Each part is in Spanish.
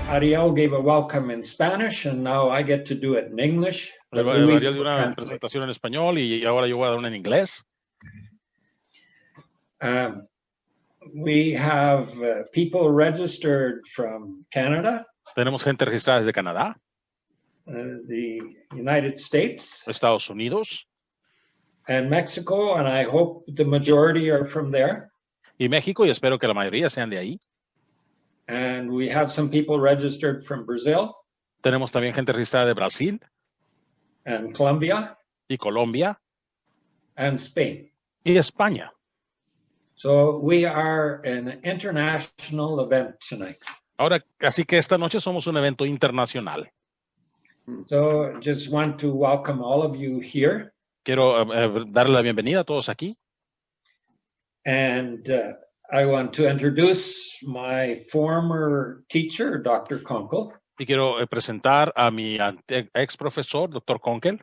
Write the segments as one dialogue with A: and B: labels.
A: Ariel gave a welcome in Spanish, and now I get to do it in English.
B: Ariel dio una presentación en español y ahora yo voy a dar una en inglés.
A: We have people registered from Canada.
B: Tenemos gente registrada desde Canadá.
A: The United States.
B: Estados Unidos.
A: And Mexico, and I hope the majority are from there.
B: Y México, y espero que la mayoría sean de ahí.
A: And we have some people registered from Brazil.
B: Tenemos también gente registrada de Brasil.
A: And Colombia.
B: Y Colombia.
A: And Spain.
B: Y España.
A: So we are an international event tonight.
B: Ahora, así que esta noche somos un evento internacional.
A: So just want to welcome all of you here.
B: Quiero darle la bienvenida a todos aquí.
A: And I want to introduce my former teacher, Dr. Kunkel.
B: Y quiero presentar a mi ex profesor, Dr. Kunkel.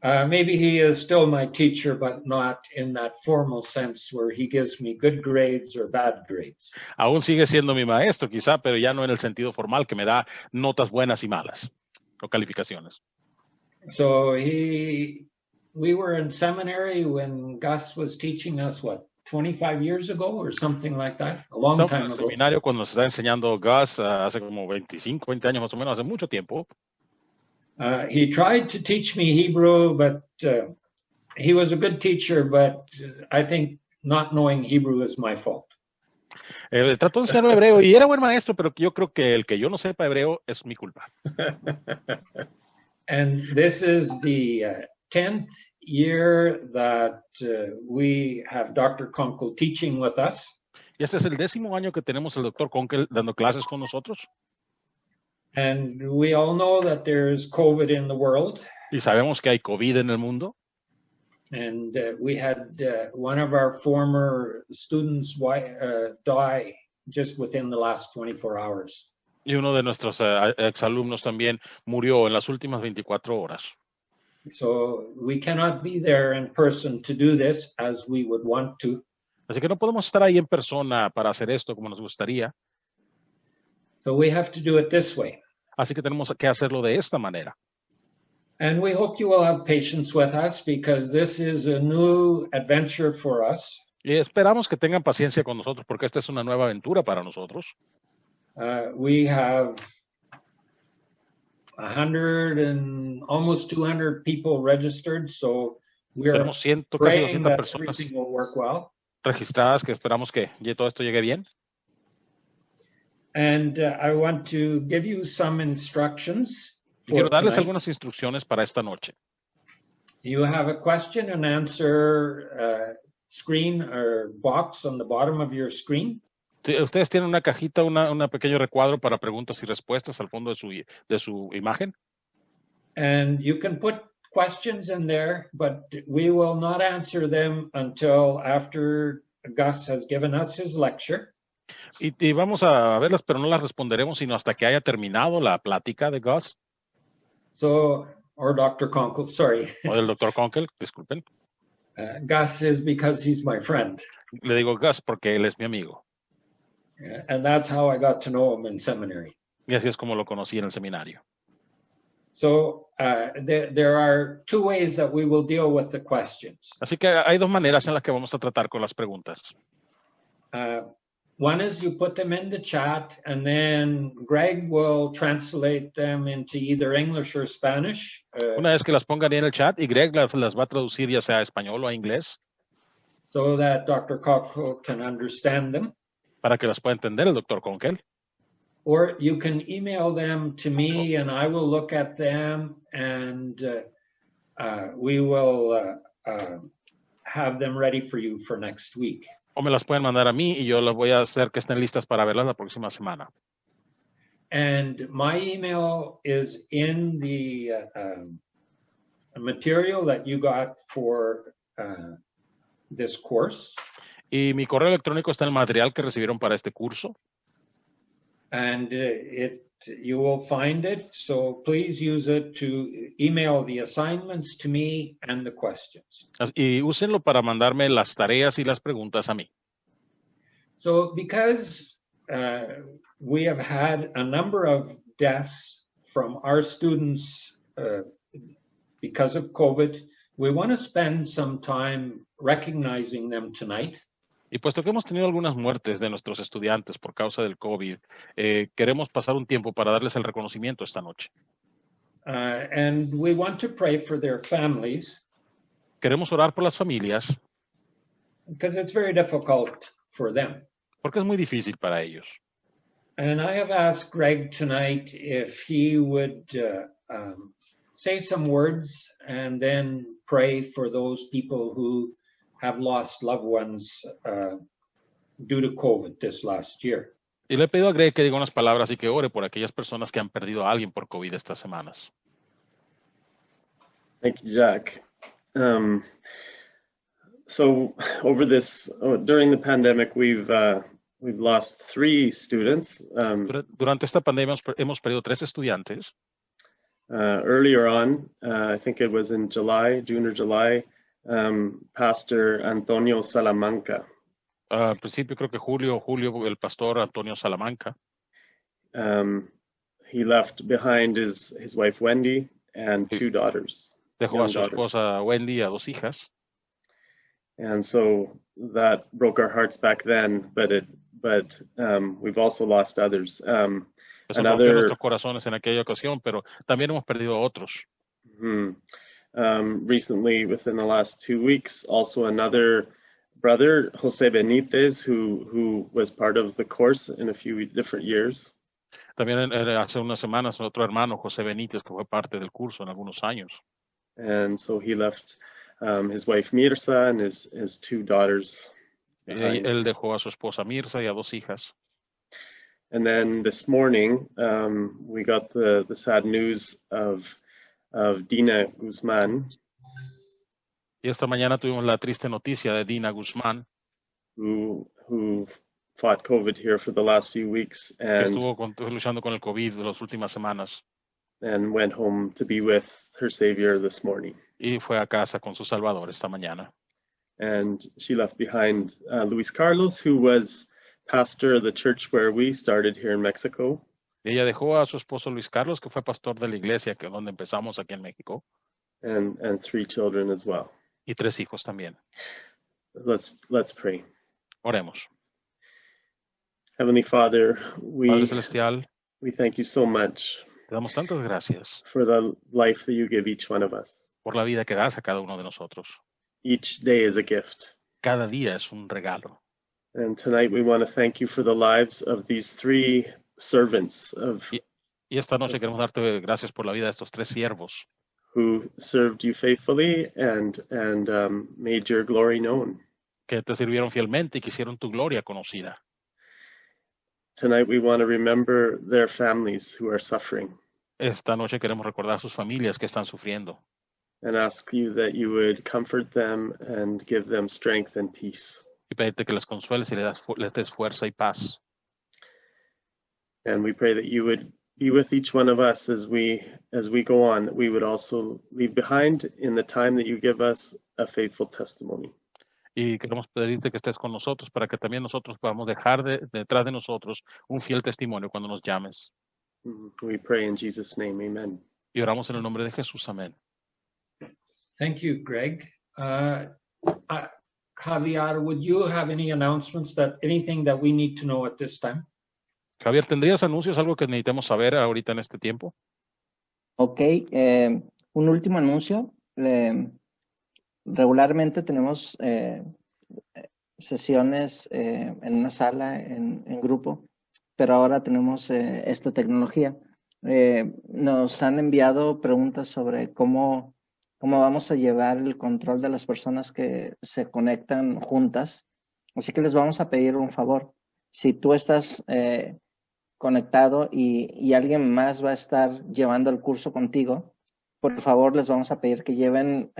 A: Maybe he is still my teacher, but not in that formal sense where he gives me good grades or bad grades.
B: Aún sigue siendo mi maestro, quizá, pero ya no en el sentido formal que me da notas buenas y malas o calificaciones.
A: So we were in seminary when Gus was teaching us, what, 25 years ago or something like that? A long time ago.
B: En el seminario cuando nos está enseñando Gus hace como 25, 20 años más o menos, hace mucho tiempo.
A: He tried to teach me Hebrew, but he was a good teacher, but I think not knowing Hebrew is my fault.
B: Trató de enseñarme hebreo y era buen maestro, pero yo creo que el que yo no sepa hebreo es mi culpa.
A: And this is the 10th year that we have Dr. Kunkel teaching with us.
B: Y este es el 10º año que tenemos al Dr. Kunkel dando clases con nosotros.
A: And we all know that there's COVID in the world.
B: Y sabemos que hay COVID en el mundo.
A: And we had one of our former students die just within the last 24 hours.
B: Y uno de nuestros exalumnos también murió en las últimas 24 horas.
A: So we cannot be there in person to do this as we would want to.
B: Así que no podemos estar ahí en persona para hacer esto como nos gustaría.
A: So we have to do it this way.
B: Así que tenemos que hacerlo de esta manera.
A: And we hope you will have patience with us because this is a new adventure for us.
B: Y esperamos que tengan paciencia con nosotros porque esta es una nueva aventura para nosotros.
A: We have 100 and almost 200 people registered, so we are praying that everything will work well.
B: Registradas, que esperamos que todo esto llegue bien.
A: And I want to give you some instructions.
B: Quiero darles algunas instrucciones para esta noche.
A: You have a question and answer screen or box on the bottom of your screen.
B: Ustedes tienen una cajita, un pequeño recuadro para preguntas y respuestas al fondo de su imagen.
A: And you can put questions in there, but we will not answer them until after Gus has given us his lecture.
B: Y vamos a verlas, pero no las responderemos sino hasta que haya terminado la plática de Gus.
A: So, or Dr. Kunkel, sorry.
B: O del Dr. Kunkel, disculpen.
A: Gus is because he's my friend.
B: Le digo Gus porque él es mi amigo.
A: And that's how I got to know him in seminary.
B: Y así es como lo conocí en el seminario.
A: So there are two ways that we will deal with the questions.
B: Así que hay dos maneras en las que vamos a tratar con las preguntas.
A: One is you put them in the chat, and then Greg will translate them into either English or Spanish.
B: Una vez que las pongan en el chat y Greg las va a traducir ya sea a español o a inglés.
A: So that Dr. Kunkel can understand them.
B: Para que las pueda entender el Dr. Kunkel.
A: Or you can email them to me and I will look at them and we will have them ready for you for next week.
B: O me las pueden mandar a mí y yo las voy a hacer que estén listas para verlas la próxima semana.
A: And my email is in the material that you got for this course.
B: Y mi correo electrónico está en el material que recibieron para este curso.
A: And you will find it, so please use it to email the assignments to me and the questions.
B: Y úsenlo para mandarme las tareas y las preguntas a mí.
A: So because we have had a number of deaths from our students because of COVID. We want to spend some time recognizing them tonight.
B: Y puesto que hemos tenido algunas muertes de nuestros estudiantes por causa del COVID, queremos pasar un tiempo para darles el reconocimiento esta noche.
A: And we want to pray for their families.
B: Queremos orar por las familias
A: because it's very difficult for them.
B: porque es muy difícil para ellos.
A: And I have asked Greg tonight if he would say some words and then pray for those people who have lost loved ones due to COVID this last year.
B: Y le he pedido a Greg que diga unas palabras y que ore por aquellas personas que han perdido a alguien por COVID estas semanas.
C: Thank you, Jack. So over this, during the pandemic, we've lost 3 students.
B: Durante esta pandemia hemos perdido 3 estudiantes.
C: Earlier on, I think it was in June or July, Pastor Antonio Salamanca.
B: Al principio creo que julio, el pastor Antonio Salamanca.
C: He left behind his wife Wendy and 2 daughters.
B: Dejó a su esposa Wendy y a 2 hijas.
C: And so that broke our hearts back then, but we've also lost others.
B: Eso rompió nuestros corazones en aquella ocasión, pero también hemos perdido a otros.
C: Recently, within the last 2 weeks, also another brother, Jose Benitez, who was part of the course in a few different years.
B: También hace unas semanas otro hermano, José Benítez, que fue parte del curso en algunos años.
C: And so he left his wife Mirza and his 2 daughters.
B: Él dejó a su esposa Mirza y a 2 hijas.
C: And then this morning, we got the sad news of Dina Guzman.
B: Y esta mañana tuvimos la triste noticia de Dina Guzmán,
C: who fought COVID here for the last few weeks
B: que
C: and
B: estuvo luchando con el COVID las últimas semanas
C: and went home to be with her Savior this morning.
B: y fue a casa con su Salvador esta mañana.
C: And she left behind Luis Carlos, who was pastor of the church where we started here in Mexico.
B: Y ella dejó a su esposo Luis Carlos, que fue pastor de la iglesia que donde empezamos aquí en México,
C: And 3 children as well.
B: y 3 hijos también.
C: Let's pray.
B: Oremos.
C: Heavenly Father,
B: Padre Celestial,
C: we thank you so much
B: te damos tantas gracias
C: for the life that you give each one of us.
B: por la vida que das a cada uno de nosotros.
C: Each day is a gift.
B: Cada día es un regalo.
C: And tonight we want to thank you for the lives of these 3 servants
B: Y esta noche queremos darte gracias por la vida de estos 3 siervos
C: who served you faithfully and made your glory known.
B: que te sirvieron fielmente y que hicieron tu gloria conocida.
C: Tonight we want to remember their families who are suffering
B: Esta noche queremos recordar sus familias que están sufriendo
C: and ask you that you would comfort them and give them strength and peace.
B: y pedirte que les consueles y les des fuerza y paz.
C: And we pray that you would be with each one of us as we go on, that we would also leave behind in the time that you give us a faithful testimony.
B: Y queremos pedirte que estés con nosotros para que también nosotros podamos dejar detrás de nosotros un fiel testimonio cuando nos llames.
C: We pray in Jesus' name, amen.
B: Y oramos en el nombre de Jesús. Amén.
A: Thank you, Greg. Javier, would you have any announcements anything that we need to know at this time?
B: Javier, ¿tendrías anuncios, algo que necesitemos saber ahorita en este tiempo?
D: Ok, un último anuncio. Regularmente tenemos sesiones en una sala, en grupo, pero ahora tenemos esta tecnología. Nos han enviado preguntas sobre cómo vamos a llevar el control de las personas que se conectan juntas. Así que les vamos a pedir un favor. Si tú estás conectado y alguien más va a estar llevando el curso contigo, por favor les vamos a pedir que lleven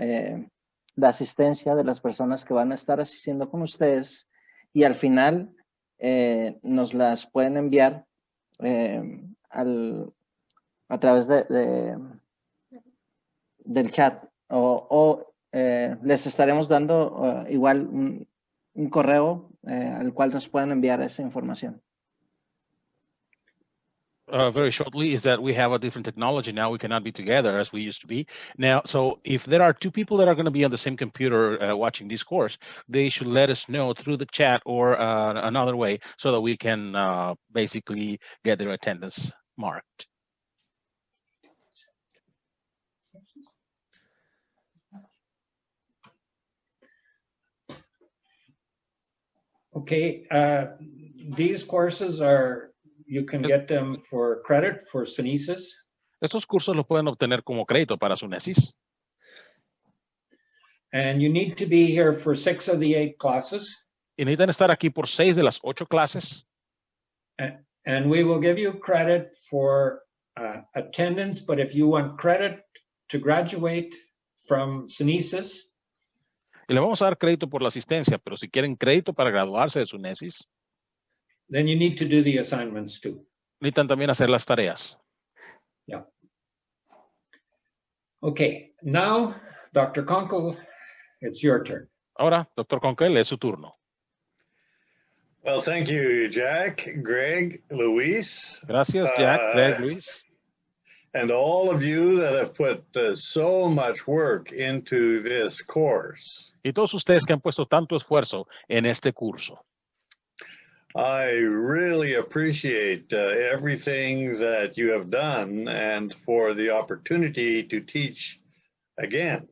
D: la asistencia de las personas que van a estar asistiendo con ustedes y al final nos las pueden enviar a través del chat o les estaremos dando igual un correo al cual nos pueden enviar esa información.
B: very shortly is that we have a different technology now. We cannot be together as we used to be now. So if there are two people that are going to be on the same computer watching this course, they should let us know through the chat or another way so that we can basically get their attendance marked.
A: Okay, these courses you can get them for credit for Synesis.
B: Estos cursos los pueden obtener como crédito para su Synesis.
A: And you need to be here for 6 of the 8 classes.
B: Y necesitan estar aquí por 6 de las 8 clases.
A: And we will give you credit for attendance, but if you want credit to graduate from Synesis,
B: Y le vamos a dar crédito por la asistencia, pero si quieren crédito para graduarse de su Synesis,
A: then you need to do the assignments too.
B: necesitan también hacer las tareas.
A: Yeah. Okay, now, Dr. Conkle, it's your turn.
B: Ahora, Dr. Conkel, es su turno.
E: Well, thank you, Jack, Greg, Luis.
B: Gracias, Jack, Greg, Luis.
E: And all of you that have put so much work into this course.
B: Y todos ustedes que han puesto tanto esfuerzo en este curso.
E: I really appreciate everything that you have done and for the opportunity to teach again.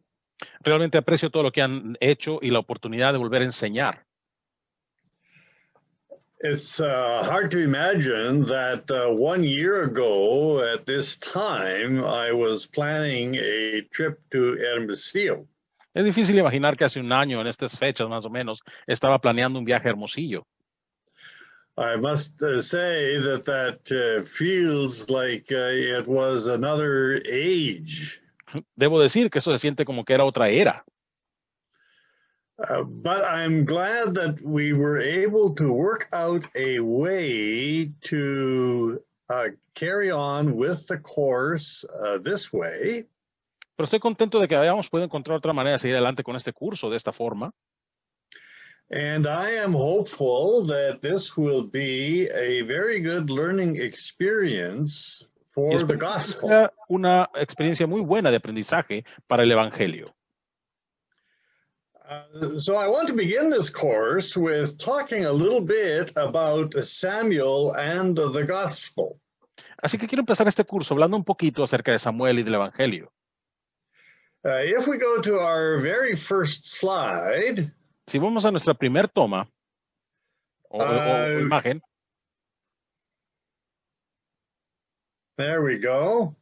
B: Realmente aprecio todo lo que han hecho y la oportunidad de volver a enseñar.
E: It's hard to imagine that 1 year ago at this time, I was planning a trip to Hermosillo.
B: Es difícil imaginar que hace un año, en estas fechas más o menos, estaba planeando un viaje a Hermosillo.
E: I must say that feels like it was another age.
B: Debo decir que eso se siente como que era otra era.
E: But I'm glad that we were able to work out a way to carry on with the course this way.
B: Pero estoy contento de que hayamos podido encontrar otra manera de seguir adelante con este curso de esta forma.
E: And I am hopeful that this will be a very good learning experience for the gospel.
B: Sea una experiencia muy buena de aprendizaje para el evangelio.
E: So I want to begin this course with talking a little bit about Samuel and the gospel.
B: Así que quiero empezar este curso hablando un poquito acerca de Samuel y del evangelio.
E: If we go to our very first slide,
B: Si vamos a nuestra primer toma o imagen,
E: there we go.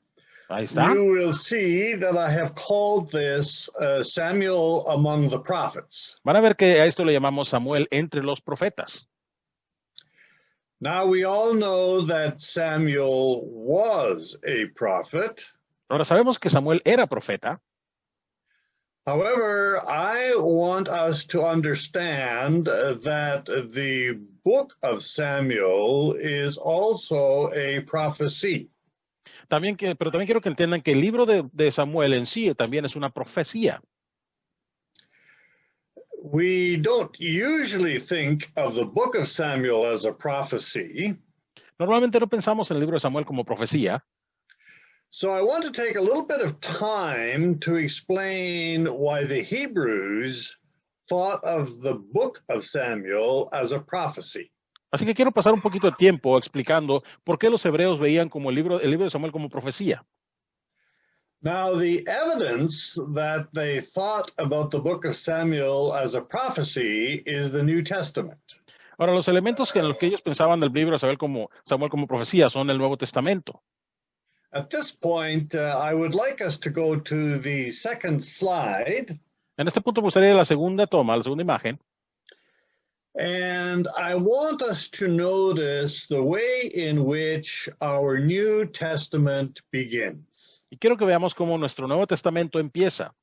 B: ahí está.
E: You will see that I have called this Samuel among the prophets.
B: Van a ver que a esto le llamamos Samuel entre los profetas.
E: Now we all know that Samuel was a prophet.
B: Ahora sabemos que Samuel era profeta.
E: However, I want us to understand that the book of Samuel is also a prophecy.
B: Pero también quiero que entiendan que el libro de Samuel en sí también es una profecía.
E: We don't usually think of the book of Samuel as a prophecy.
B: Normalmente no pensamos en el libro de Samuel como profecía.
E: So I want to take a little bit of time to explain why the Hebrews thought of the book of Samuel as a prophecy.
B: Así que quiero pasar un poquito de tiempo explicando por qué los hebreos veían como el libro de Samuel como profecía.
E: Now, the evidence that they thought about the book of Samuel as a prophecy is the New Testament.
B: Ahora, los elementos en los que ellos pensaban del libro de Samuel como profecía son el Nuevo Testamento.
E: At this point, I would like us to go to the second slide.
B: En este punto me gustaría la segunda toma, la segunda imagen.
E: And I want us to notice the way in which our New Testament begins.
B: Y quiero que veamos cómo nuestro Nuevo Testamento empieza.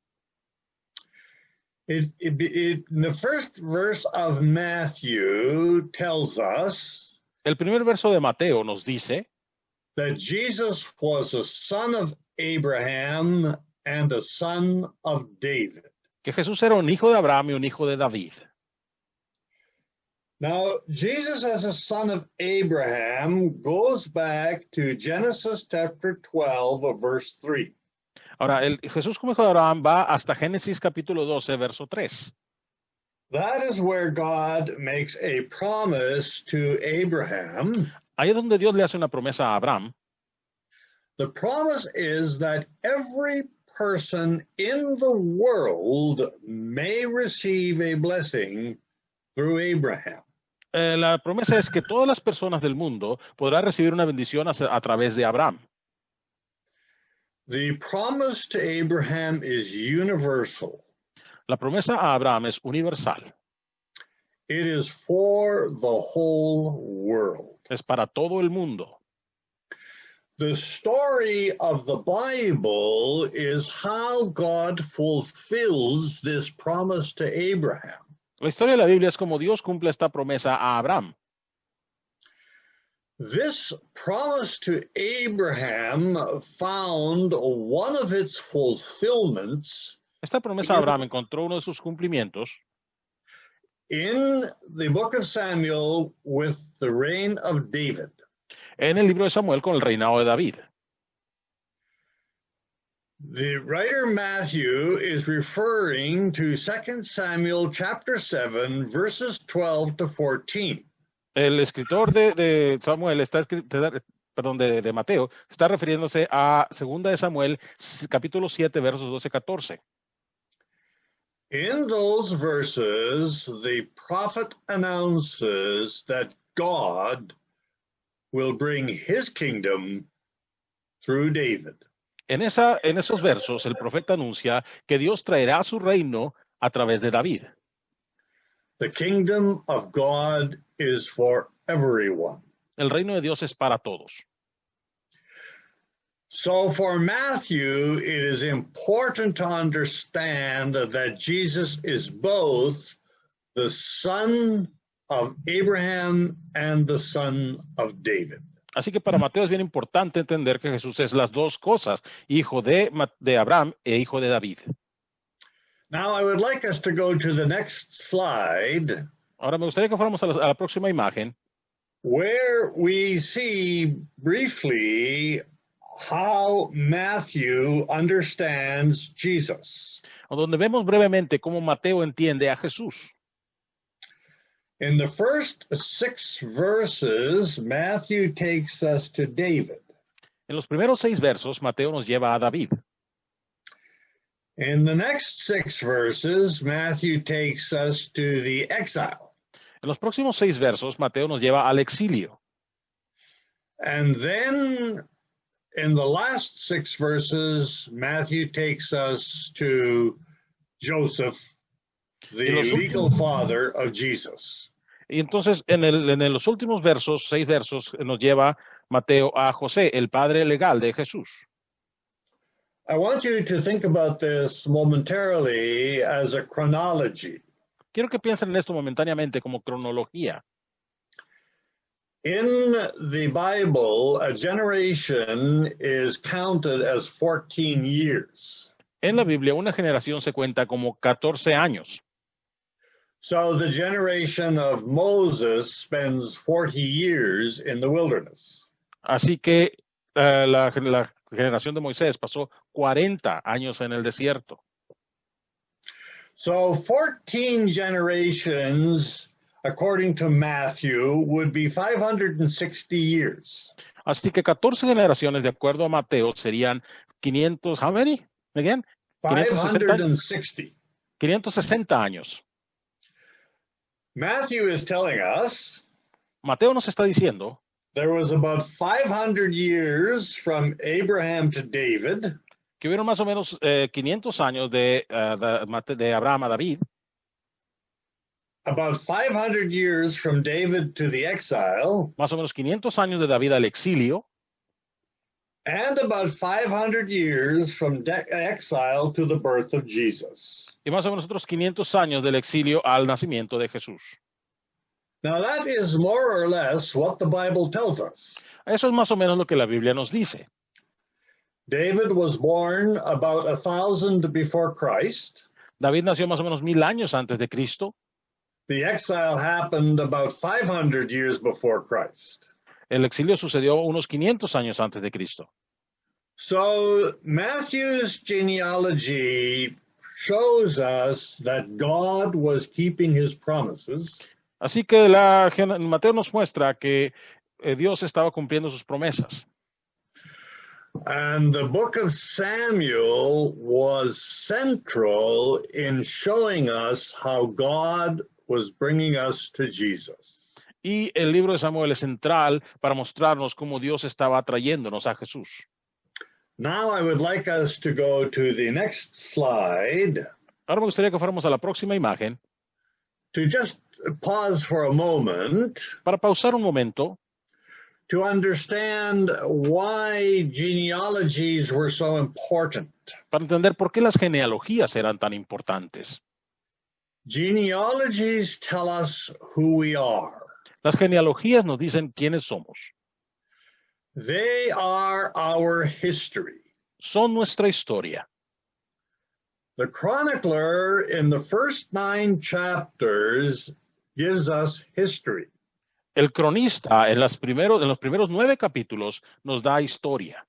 E: The first verse of Matthew tells us
B: El primer verso de Mateo nos dice
E: that Jesus was a son of Abraham and a son of David.
B: que Jesús era un hijo de Abraham y un hijo de David.
E: Now, Jesus as a son of Abraham goes back to Genesis chapter 12, verse 3.
B: Ahora, Jesús como hijo de Abraham va hasta Génesis capítulo 12, verso 3.
E: That is where God makes a promise to Abraham.
B: Ahí es donde Dios le hace una promesa a Abraham.
E: The promise is that every person in the world may receive a blessing through Abraham.
B: La promesa es que todas las personas del mundo podrán recibir una bendición a través de Abraham.
E: The promise to Abraham is universal.
B: La promesa a Abraham es universal.
E: It is for the whole world.
B: Es para todo el mundo.
E: The story of the Bible is how God fulfills this promise to Abraham.
B: La historia de la Biblia es como Dios cumple esta promesa a Abraham.
E: This promise to Abraham found one of its fulfillments
B: Esta promesa a Abraham encontró uno de sus cumplimientos
E: in the book of Samuel with the reign of David.
B: en el libro de Samuel con el reinado de David.
E: The writer Matthew is referring to 2 Samuel chapter 7, verses 12 to 14.
B: El escritor de Samuel de Mateo está refiriéndose a 2 de Samuel capítulo 7 versos 12-14.
E: In those verses, the prophet announces that God will bring his kingdom through David.
B: En esos versos el profeta anuncia que Dios traerá su reino a través de David.
E: The kingdom of God is for everyone.
B: El reino de Dios es para todos.
E: So for Matthew, it is important to understand that Jesus is both the son of Abraham and the son of David.
B: Así que para Mateo es bien importante entender que Jesús es las dos cosas, hijo de Abraham e hijo de David.
E: Now I would like us to go to the next slide.
B: Ahora me gustaría que fuéramos a la próxima imagen,
E: where we see briefly how Matthew understands Jesus.
B: donde vemos brevemente cómo Mateo entiende a Jesús.
E: In the first 6 verses, Matthew takes us to David.
B: En los primeros 6 versos, Mateo nos lleva a David.
E: In the next 6 verses, Matthew takes us to the exile.
B: En los próximos 6 versos, Mateo nos lleva al exilio.
E: And then in the last 6 verses, Matthew takes us to Joseph, the legal father of Jesus.
B: Y entonces, en los últimos versos, 6 versos, nos lleva Mateo a José, el padre legal de Jesús.
E: I want you to think about this momentarily as a chronology.
B: Quiero que piensen en esto momentáneamente como cronología.
E: In the Bible, a generation is counted as 14 years.
B: En la Biblia, una generación se cuenta como 14 años.
E: So the generation of Moses spends 40 years in the wilderness.
B: Así que la generación de Moisés pasó 40 años en el desierto.
E: So 14 generations, according to Matthew, would be 560 years.
B: Así que 14 generaciones, de acuerdo a Mateo, serían 500, how many? Again?
E: 560.
B: 560 años.
E: Matthew is telling us
B: Mateo nos está diciendo
E: there was about 500 years from Abraham to David.
B: Que hubieron más o menos 500 años de Abraham a David.
E: About 500 years from David to the exile.
B: Más o menos 500 años de David al exilio.
E: And about 500 years from exile to the birth of Jesus.
B: Y más o menos otros 500 años del exilio al nacimiento de Jesús.
E: Now that is more or less what the Bible tells us.
B: Eso es más o menos lo que la Biblia nos dice.
E: David was born about 1,000 before Christ.
B: David nació más o menos 1000 años antes de Cristo.
E: The exile happened about 500 years before Christ.
B: El exilio sucedió unos 500 años antes de Cristo.
E: So Matthew's genealogy shows us that God was keeping his promises.
B: Así que Mateo nos muestra que Dios estaba cumpliendo sus promesas.
E: And the book of Samuel was central in showing us how God was bringing us to Jesus.
B: Y el libro de Samuel es central para mostrarnos cómo Dios estaba atrayéndonos a Jesús.
E: Now I would like us to go to the next slide
B: Ahora me gustaría que fuéramos a la próxima imagen
E: to just pause for a moment
B: para pausar un momento
E: to understand why genealogies were so important.
B: para entender por qué las genealogías eran tan importantes.
E: Genealogies tell us who we are.
B: Las genealogías nos dicen quiénes somos.
E: They are our history.
B: Son nuestra historia.
E: The chronicler in the first 9 chapters gives us history.
B: El cronista en los primeros 9 capítulos nos da historia.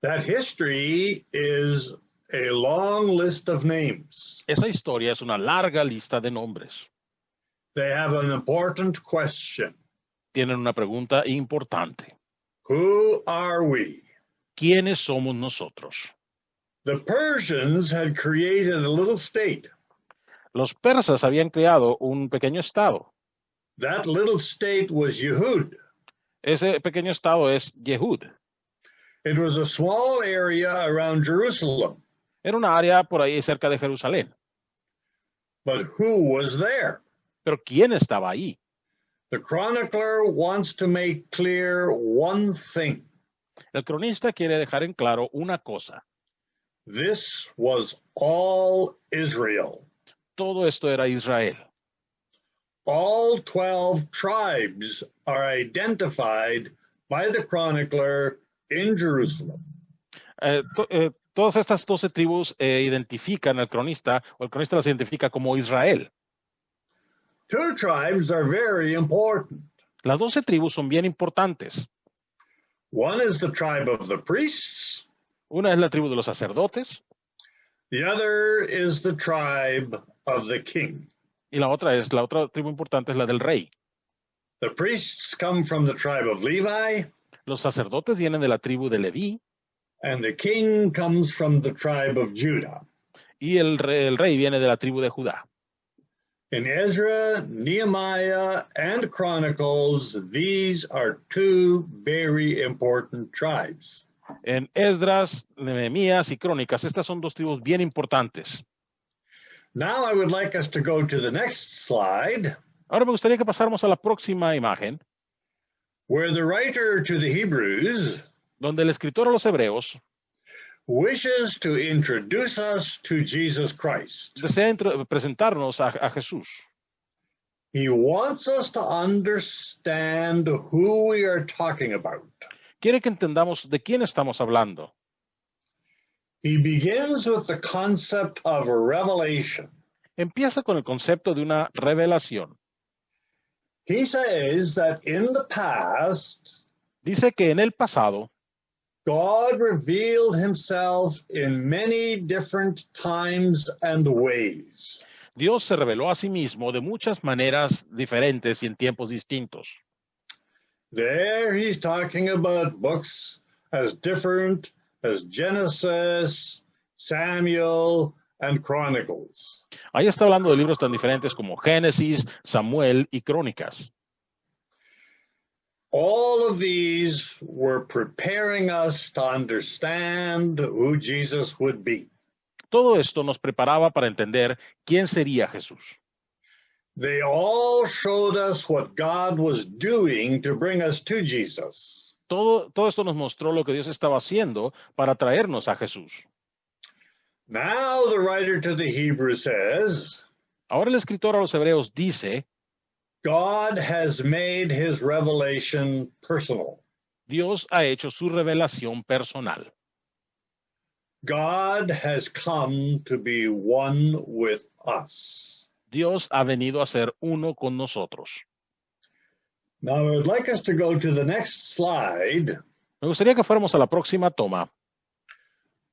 E: That history is a long list of names.
B: Esa historia es una larga lista de nombres.
E: They have an important question.
B: Tienen una pregunta importante.
E: Who are we?
B: ¿Quiénes somos nosotros?
E: The Persians had created a little state.
B: Los persas habían creado un pequeño estado.
E: That little state was Yehud.
B: Ese pequeño estado es Yehud.
E: It was a small area around Jerusalem.
B: Era una área por ahí cerca de Jerusalén.
E: But who was there?
B: Pero ¿quién estaba ahí?
E: The chronicler wants to make clear one thing.
B: El cronista quiere dejar en claro una cosa.
E: This was all Israel.
B: Todo esto era Israel.
E: All 12 tribes are identified by the chronicler in Jerusalem.
B: Todas estas 12 tribus identifican al cronista, o el cronista las identifica como Israel.
E: 2 tribes are very important.
B: Las 12 tribus son bien importantes.
E: One is the tribe of the priests.
B: Una es la tribu de los sacerdotes.
E: The other is the tribe of the king.
B: Y la otra tribu importante es la del rey.
E: The priests come from the tribe of Levi.
B: Los sacerdotes vienen de la tribu de Leví.
E: And the king comes from the tribe of Judah.
B: Y el rey viene de la tribu de Judá.
E: In Ezra, Nehemiah, and Chronicles, these are 2 very important tribes.
B: En Esdras, Nehemías y Crónicas, estas son 2 tribus bien importantes.
E: Now I would like us to go to the next slide,
B: Ahora me gustaría que pasáramos a la próxima imagen,
E: where the writer to the Hebrews
B: donde el escritor a los Hebreos
E: wishes to introduce us to Jesus Christ.
B: desea presentarnos a Jesús.
E: He wants us to understand who we are talking about.
B: Quiere que entendamos de quién estamos hablando.
E: He begins with the concept of a revelation.
B: Empieza con el concepto de una revelación.
E: He says that in the past,
B: Dice que en el pasado,
E: God revealed himself in many different times and ways.
B: Dios se reveló a sí mismo de muchas maneras diferentes y en tiempos distintos.
E: There he's talking about books as different as Genesis, Samuel, and Chronicles.
B: Ahí está hablando de libros tan diferentes como Génesis, Samuel y Crónicas.
E: All of these were preparing us to understand who Jesus would be.
B: Todo esto nos preparaba para entender quién sería Jesús.
E: They all showed us what God was doing to bring us to Jesus.
B: Todo esto nos mostró lo que Dios estaba haciendo para traernos a Jesús.
E: Now the writer to the Hebrews says,
B: Ahora el escritor a los Hebreos dice,
E: God has made his revelation personal.
B: Dios ha hecho su revelación personal.
E: God has come to be one with us.
B: Dios ha venido a ser uno con nosotros.
E: Now, I would like us to go to the next slide,
B: Me gustaría que fuéramos a la próxima toma,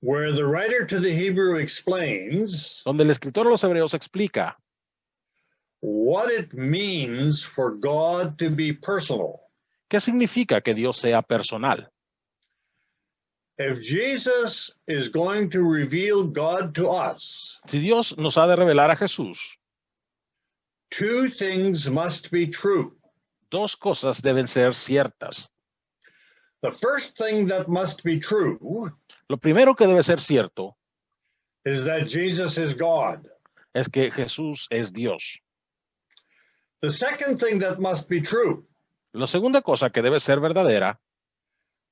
E: where the writer to the Hebrew explains
B: donde el escritor de los Hebreos explica
E: what it means for God to be personal.
B: qué significa que Dios sea personal.
E: If Jesus is going to reveal God to us,
B: Si Dios nos ha de revelar a Jesús,
E: two things must be true.
B: dos cosas deben ser ciertas.
E: The first thing that must be true
B: Lo primero que debe ser cierto
E: is that Jesus is God.
B: es que Jesús es Dios.
E: The second thing that must be true
B: La segunda cosa que debe ser verdadera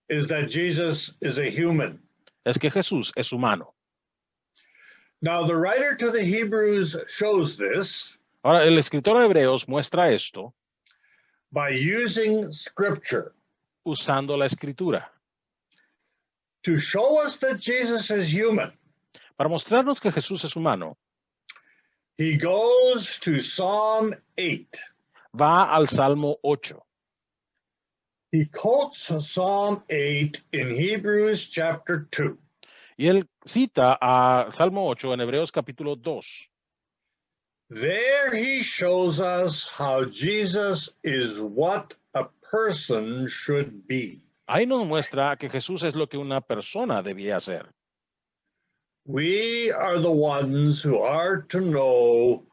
E: is that Jesus is a human.
B: es que Jesús es humano.
E: Now, the writer to the Hebrews shows this
B: Ahora, el escritor de Hebreos muestra esto
E: by using scripture
B: usando la escritura
E: to show us that Jesus is human.
B: para mostrarnos que Jesús es humano.
E: He goes to Psalm 8.
B: Va al Salmo 8.
E: He quotes Psalm 8 in Hebrews chapter 2.
B: Y él cita a Salmo 8 en Hebreos capítulo 2.
E: There he shows us how Jesus is what a person should be.
B: Ahí nos muestra que Jesús es lo que una persona debía ser.
E: We are the ones who are to know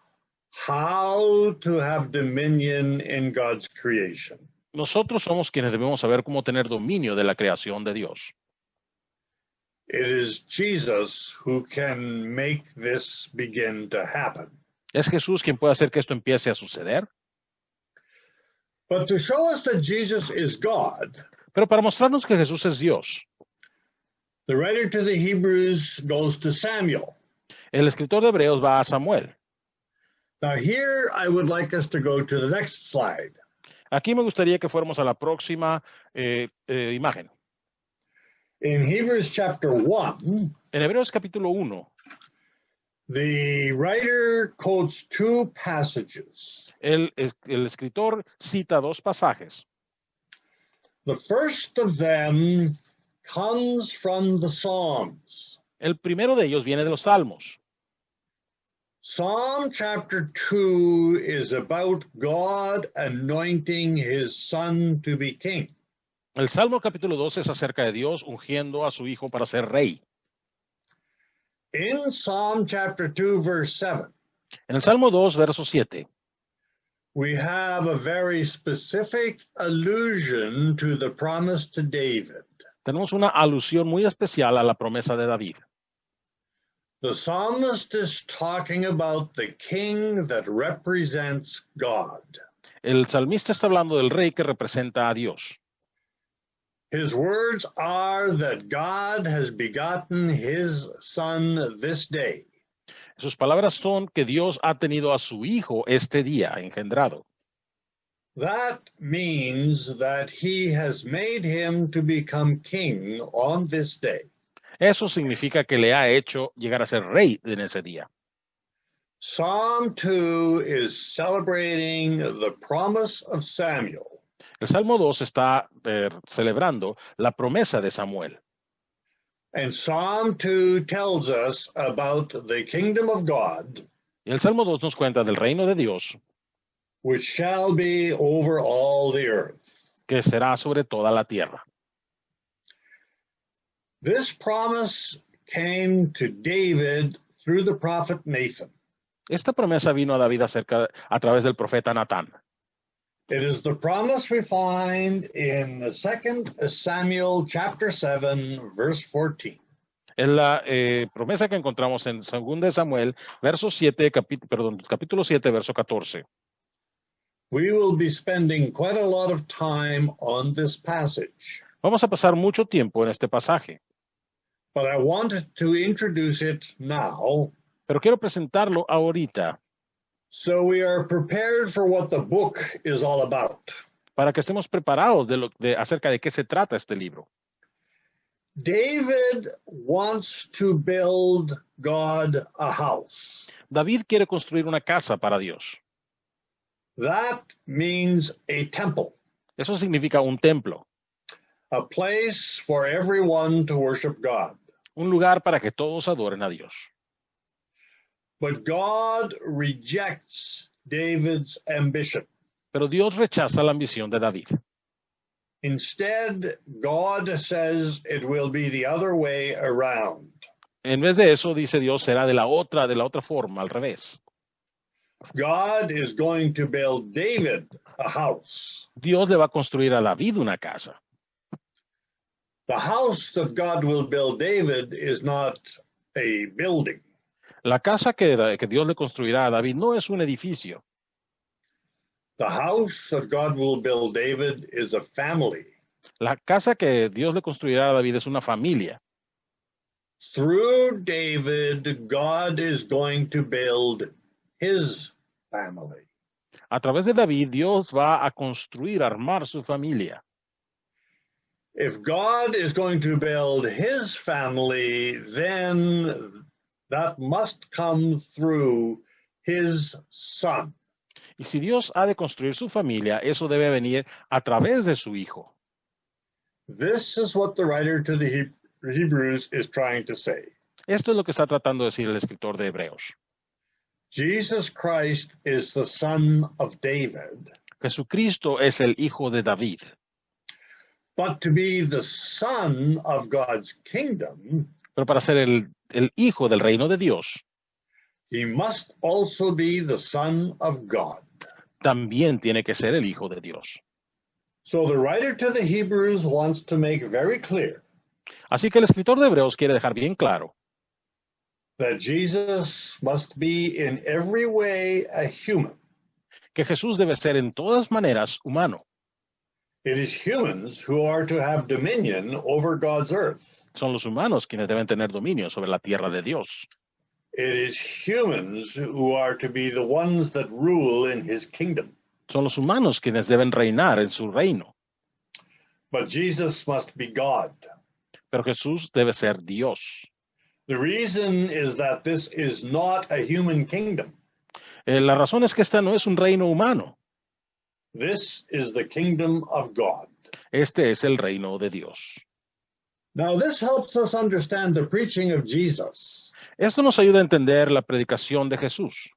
E: how to have dominion in God's creation.
B: Nosotros somos quienes debemos saber cómo tener dominio de la creación de Dios.
E: It is Jesus who can make this begin to happen.
B: ¿Es Jesús quien puede hacer que esto empiece a suceder?
E: But to show us that Jesus is God,
B: Pero para mostrarnos que Jesús es Dios,
E: the writer to the Hebrews goes to Samuel.
B: el escritor de Hebreos va a Samuel.
E: Now here I would like us to go to the next slide.
B: Aquí me gustaría que fuéramos a la próxima imagen.
E: In Hebrews chapter 1,
B: En Hebreos capítulo 1,
E: the writer quotes two passages.
B: el escritor cita dos pasajes.
E: The first of them comes from the Psalms.
B: El primero de ellos viene de los Salmos.
E: Psalm chapter 2 is about God anointing his son to be king.
B: El Salmo capítulo 2 es acerca de Dios ungiendo a su hijo para ser rey.
E: In Psalm chapter 2, verse 7,
B: En el Salmo 2, verso 7,
E: we have a very specific allusion to the promise to David.
B: tenemos una alusión muy especial a la promesa de David.
E: The psalmist is talking about the king that represents God.
B: El salmista está hablando del rey que representa a Dios.
E: His words are that God has begotten his son this day.
B: Sus palabras son que Dios ha tenido a su hijo este día engendrado.
E: That means that he has made him to become king on this day.
B: Eso significa que le ha hecho llegar a ser rey en ese día.
E: Psalm 2 is celebrating the promise of Samuel.
B: El Salmo 2 está celebrando la promesa de Samuel.
E: And Psalm 2 tells us about the kingdom of God,
B: Y el Salmo 2 nos cuenta del reino de Dios,
E: which shall be over all the earth.
B: que será sobre toda la tierra.
E: This promise came to David through the prophet Nathan.
B: Esta promesa vino a David a través del profeta Natán.
E: It is the promise we find in 2 Samuel chapter 7, verse 14.
B: Es la promesa que encontramos en 2 Samuel, verso 7, capítulo 7, verso 14.
E: We will be spending quite a lot of time on this passage,
B: Vamos a pasar mucho tiempo en este pasaje,
E: but I wanted to introduce it now
B: pero quiero presentarlo ahorita
E: so we are prepared for what the book is all about.
B: para que estemos preparados acerca de qué se trata este libro.
E: David wants to build God a house.
B: David quiere construir una casa para Dios.
E: That means a temple,
B: Eso significa un templo,
E: a place for everyone to worship God.
B: un lugar para que todos adoren a Dios.
E: But God rejects David's ambition.
B: Pero Dios rechaza la ambición de David.
E: Instead, God says it will be the other way around.
B: En vez de eso, dice Dios, será de la otra forma, al revés.
E: God is going to build David a house.
B: Dios le va a construir a David una casa.
E: The house that God will build David is not a building.
B: La casa que Dios le construirá a David no es un edificio.
E: The house that God will build David is a family.
B: La casa que Dios le construirá a David es una familia.
E: Through David, God is going to build his family.
B: A través de David, Dios va a construir, armar su familia.
E: If God is going to build his family, then that must come through his son.
B: Y si Dios ha de construir su familia, eso debe venir a través de su hijo.
E: This is what the writer to the Hebrews is trying to say.
B: Esto es lo que está tratando de decir el escritor de Hebreos.
E: Jesus Christ is the son of David,
B: Jesucristo es el hijo de David.
E: but to be the son of God's kingdom,
B: Pero para ser el hijo del reino de Dios,
E: he must also be the son of God.
B: también tiene que ser el hijo de Dios.
E: So the writer to the Hebrews wants to make very clear
B: Así que el escritor de Hebreos quiere dejar bien claro
E: that Jesus must be in every way a human.
B: que Jesús debe ser en todas maneras humano.
E: It is humans who are to have dominion over God's earth.
B: Son los humanos quienes deben tener dominio sobre la tierra de Dios.
E: It is humans who are to be the ones that rule in his kingdom.
B: Son los humanos quienes deben reinar en su reino.
E: But Jesus must be God.
B: Pero Jesús debe ser Dios.
E: The reason is that this is not a human kingdom.
B: La razón es que este no es un reino humano.
E: This is the kingdom of God.
B: Este es el reino de Dios.
E: Now, this helps us understand the preaching of Jesus.
B: Esto nos ayuda a entender la predicación de Jesús.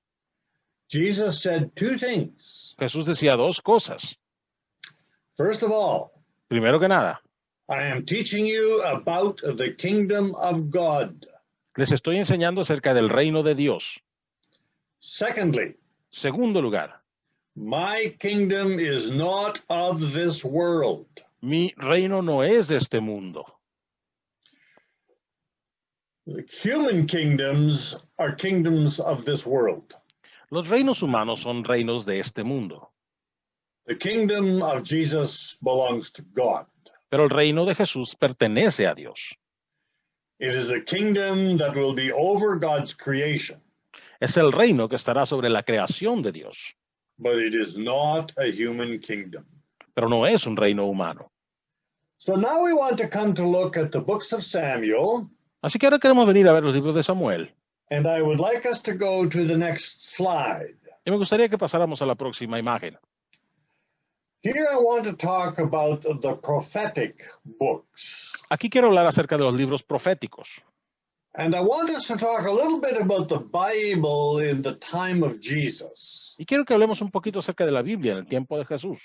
E: Jesus said two things.
B: Jesús decía dos cosas.
E: First of all,
B: Primero que nada,
E: I am teaching you about the kingdom of God.
B: les estoy enseñando acerca del reino de Dios.
E: Secondly,
B: Segundo lugar,
E: my kingdom is not of this world.
B: mi reino no es de este mundo.
E: The human kingdoms are kingdoms of this world.
B: Los reinos humanos son reinos de este mundo.
E: The kingdom of Jesus belongs to God.
B: Pero el reino de Jesús pertenece a Dios.
E: It is a kingdom that will be over God's creation,
B: Es el reino que estará sobre la creación de Dios.
E: but it is not a human kingdom.
B: Pero no es un reino humano.
E: So now we want to come to look at the books of Samuel,
B: Así que ahora queremos venir a ver los libros de Samuel.
E: and I would like us to go to the next slide.
B: Y me gustaría que pasáramos a la próxima imagen.
E: Here I want to talk about the prophetic books.
B: Aquí quiero hablar acerca de los libros proféticos.
E: And I want us to talk a little bit about the Bible in the time of Jesus.
B: Y quiero que hablemos un poquito acerca de la Biblia en el tiempo de Jesús.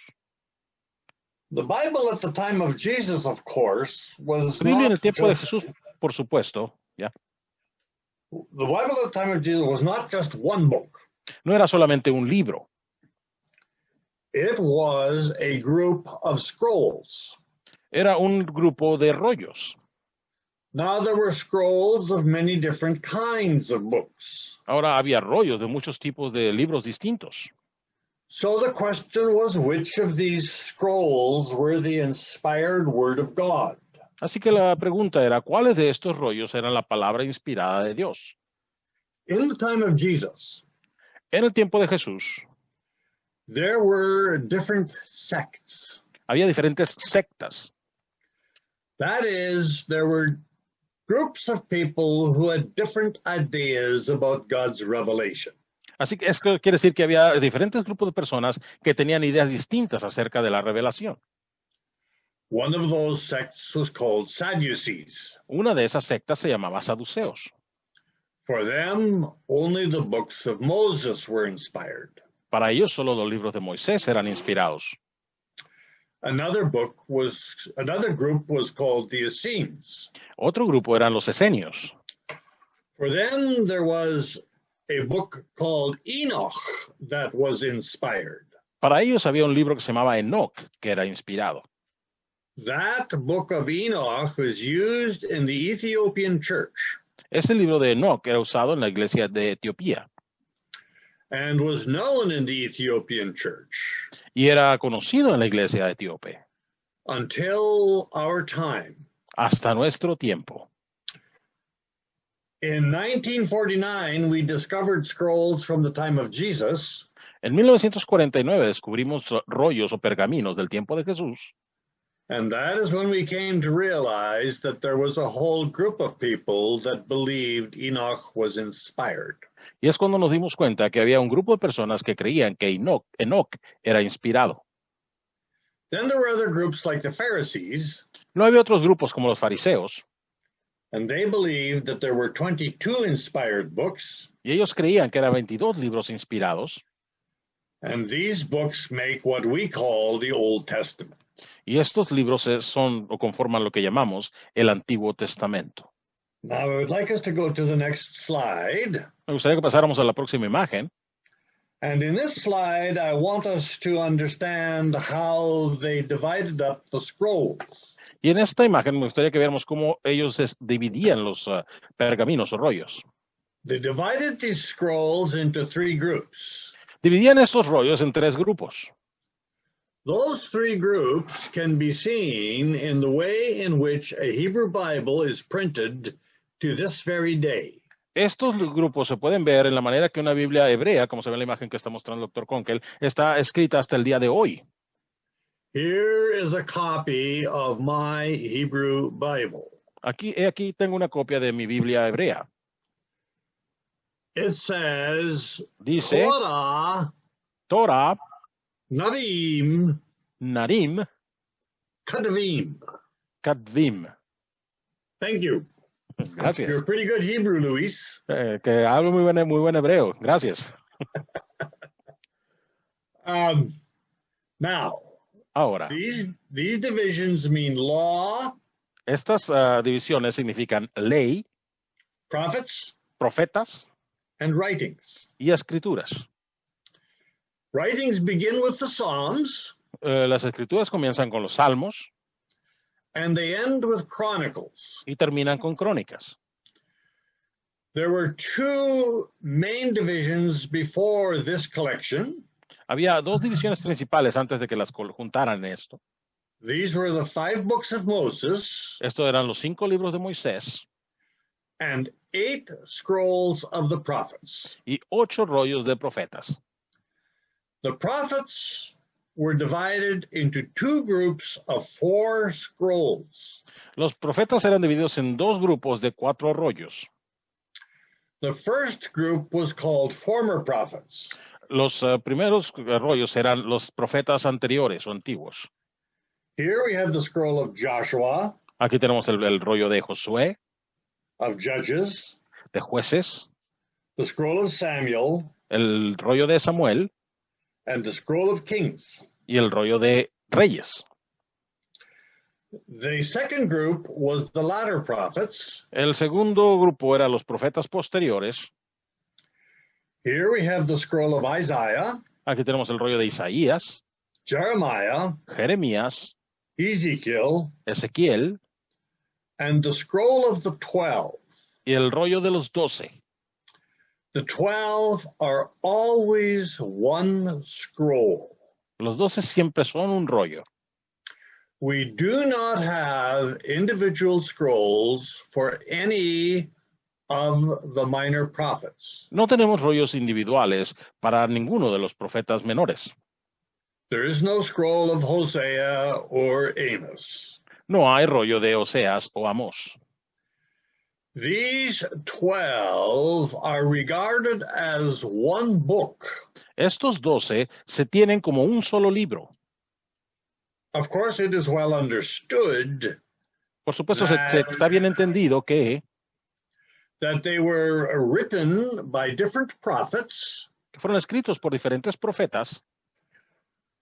E: The Bible at the time of Jesus, of course, was
B: La Biblia en el
E: not
B: tiempo de
E: just,
B: Jesús, por supuesto, ¿ya?
E: the Bible at the time of Jesus was not just one book.
B: No era solamente un libro.
E: It was a group of scrolls.
B: Era un grupo de rollos.
E: Now there were scrolls of many different kinds of books.
B: Ahora había rollos de muchos tipos de libros distintos.
E: So the question was, which of these scrolls were the inspired word of God?
B: Así que la pregunta era, ¿cuáles de estos rollos eran la palabra inspirada de Dios?
E: In the time of Jesus,
B: En el tiempo de Jesús
E: there were different sects.
B: había diferentes sectas.
E: That is, there were groups of people who had different ideas about God's revelation.
B: Así que esto quiere decir que había diferentes grupos de personas que tenían ideas distintas acerca de la revelación.
E: One of those sects was called Sadducees.
B: Una de esas sectas se llamaba saduceos.
E: For them, only the books of Moses were inspired.
B: Para ellos solo los libros de Moisés eran inspirados.
E: Another group was called the Essenes.
B: Otro grupo eran los esenios.
E: For them, there was a book called Enoch that was inspired.
B: Para ellos había un libro que se llamaba Enoch, que era inspirado.
E: That book of Enoch was used in the Ethiopian church
B: Este libro de Enoch era usado en la iglesia de Etiopía
E: and was known in the Ethiopian church
B: y era conocido en la iglesia etíope
E: until our time.
B: hasta nuestro tiempo.
E: In 1949, we discovered scrolls from the time of Jesus,
B: En 1949 descubrimos rollos o pergaminos del tiempo de Jesús.
E: and that is when we came to realize that there was a whole group of people that believed Enoch was inspired.
B: Y es cuando nos dimos cuenta que había un grupo de personas que creían que Enoch era inspirado.
E: Then there were other groups like the Pharisees,
B: No había otros grupos como los fariseos,
E: and they believed that there were 22 inspired books,
B: y ellos creían que eran 22 libros inspirados,
E: and these books make what we call the Old Testament.
B: y estos libros son o conforman lo que llamamos el Antiguo Testamento.
E: Now, I would like us to go to the next slide.
B: Me gustaría que pasáramos a la próxima imagen.
E: And in this slide, I want us to understand how they divided up the scrolls.
B: Y en esta imagen me gustaría que viéramos cómo ellos dividían los pergaminos o rollos.
E: They divided these scrolls into 3 groups.
B: Dividían estos rollos en 3 grupos.
E: Those 3 groups can be seen in the way in which a Hebrew Bible is printed to this very day.
B: Estos grupos se pueden ver en la manera que una Biblia hebrea, como se ve en la imagen que está mostrando el Dr. Konkel, está escrita hasta el día de hoy.
E: Here is a copy of my Hebrew Bible.
B: Aquí tengo una copia de mi Biblia hebrea.
E: It says,
B: Dice
E: Torah,
B: Torah,
E: Nadim,
B: Narim,
E: Kadavim.
B: Kadvim.
E: Thank you.
B: Gracias.
E: You're a pretty good Hebrew, Luis.
B: Que hablo muy buen hebreo. Gracias.
E: Now,
B: Ahora,
E: these divisions mean law,
B: estas divisiones significan ley,
E: prophets,
B: profetas
E: and writings.
B: y escrituras.
E: Writings begin with the Psalms,
B: Las escrituras comienzan con los salmos
E: and they end with Chronicles.
B: y terminan con crónicas.
E: There were 2 main divisions before this collection.
B: Había 2 divisiones principales antes de que las juntaran en esto.
E: These were the 5 books of Moses
B: Estos eran los 5 libros de Moisés
E: and 8 scrolls of the prophets.
B: y 8 rollos de profetas.
E: The prophets were divided into 2 groups of 4 scrolls.
B: Los profetas eran divididos en 2 grupos de 4 rollos.
E: The first group was called former prophets.
B: Los primeros rollos eran los profetas anteriores o antiguos.
E: Here we have the scroll of Joshua,
B: Aquí tenemos el rollo de Josué,
E: of Judges,
B: de Jueces,
E: the scroll of Samuel,
B: el rollo de Samuel
E: and the scroll of Kings.
B: y el rollo de Reyes.
E: The second group was the latter prophets.
B: El segundo grupo era los profetas posteriores.
E: Here we have the scroll of Isaiah,
B: Aquí tenemos el rollo de Isaías,
E: Jeremiah,
B: Jeremías,
E: Ezekiel,
B: Ezequiel
E: and the scroll of the 12.
B: y el rollo de los 12.
E: The 12 are always one scroll.
B: Los 12 siempre son un rollo.
E: We do not have individual scrolls for any of the minor prophets.
B: No tenemos rollos individuales para ninguno de los profetas menores.
E: There is no scroll of Hosea or Amos.
B: No hay rollo de Oseas o Amós.
E: These 12 are regarded as one book.
B: Estos 12 se tienen como un solo libro.
E: Of course, it is well understood
B: Por supuesto, se está bien entendido que
E: that they were written by different prophets
B: fueron escritos por diferentes profetas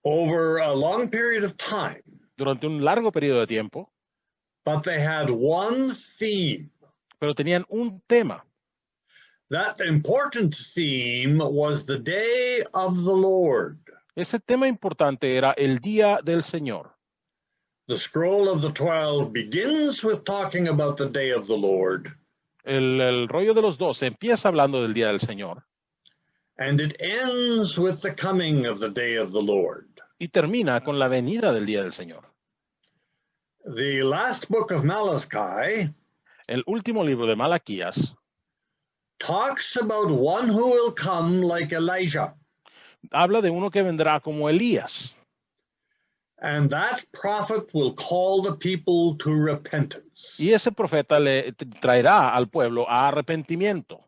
E: over a long period of time,
B: durante un largo periodo de tiempo,
E: but they had one theme.
B: pero tenían un tema.
E: That important theme was the day of the Lord.
B: Ese tema importante era el día del Señor.
E: The scroll of the 12 begins with talking about the day of the Lord,
B: El rollo de los 12 empieza hablando del día del Señor
E: and it ends with the coming of the day of the Lord.
B: y termina con la venida del día del Señor.
E: The last book of Malachi
B: El último libro de Malaquías
E: talks about one who will come like Elijah,
B: habla de uno que vendrá como Elías.
E: and that prophet will call the people to repentance.
B: Y ese profeta le traerá al pueblo a arrepentimiento.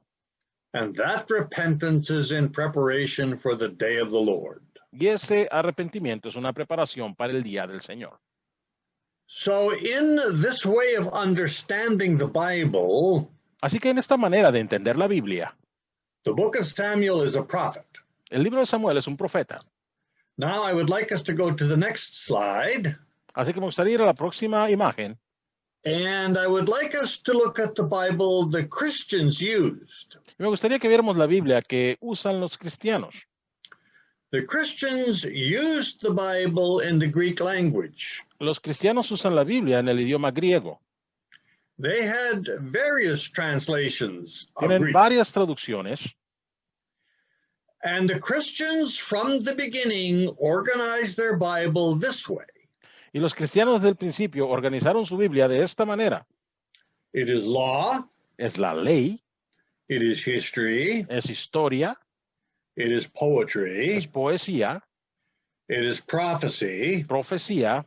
E: And that repentance is in preparation for the day of the Lord.
B: Y ese arrepentimiento es una preparación para el día del Señor.
E: So in this way of understanding the Bible,
B: Así que en esta manera de entender la Biblia,
E: the book of Samuel is a prophet.
B: el libro de Samuel es un profeta.
E: Now I would like us to go to the next slide,
B: Así que me gustaría ir a la próxima imagen.
E: and I would like us to look at the Bible the Christians used.
B: Y me gustaría que viéramos la Biblia que usan los cristianos.
E: The Christians used the Bible in the Greek language.
B: Los cristianos usan la Biblia en el idioma griego.
E: They had various translations of
B: Tienen
E: Greek.
B: varias traducciones.
E: And the Christians from the beginning organized their Bible this way.
B: Y los cristianos desde el principio organizaron su Biblia de esta manera.
E: It is law,
B: Es la ley,
E: it is history,
B: es historia,
E: it is poetry,
B: es poesía,
E: it is prophecy,
B: profecía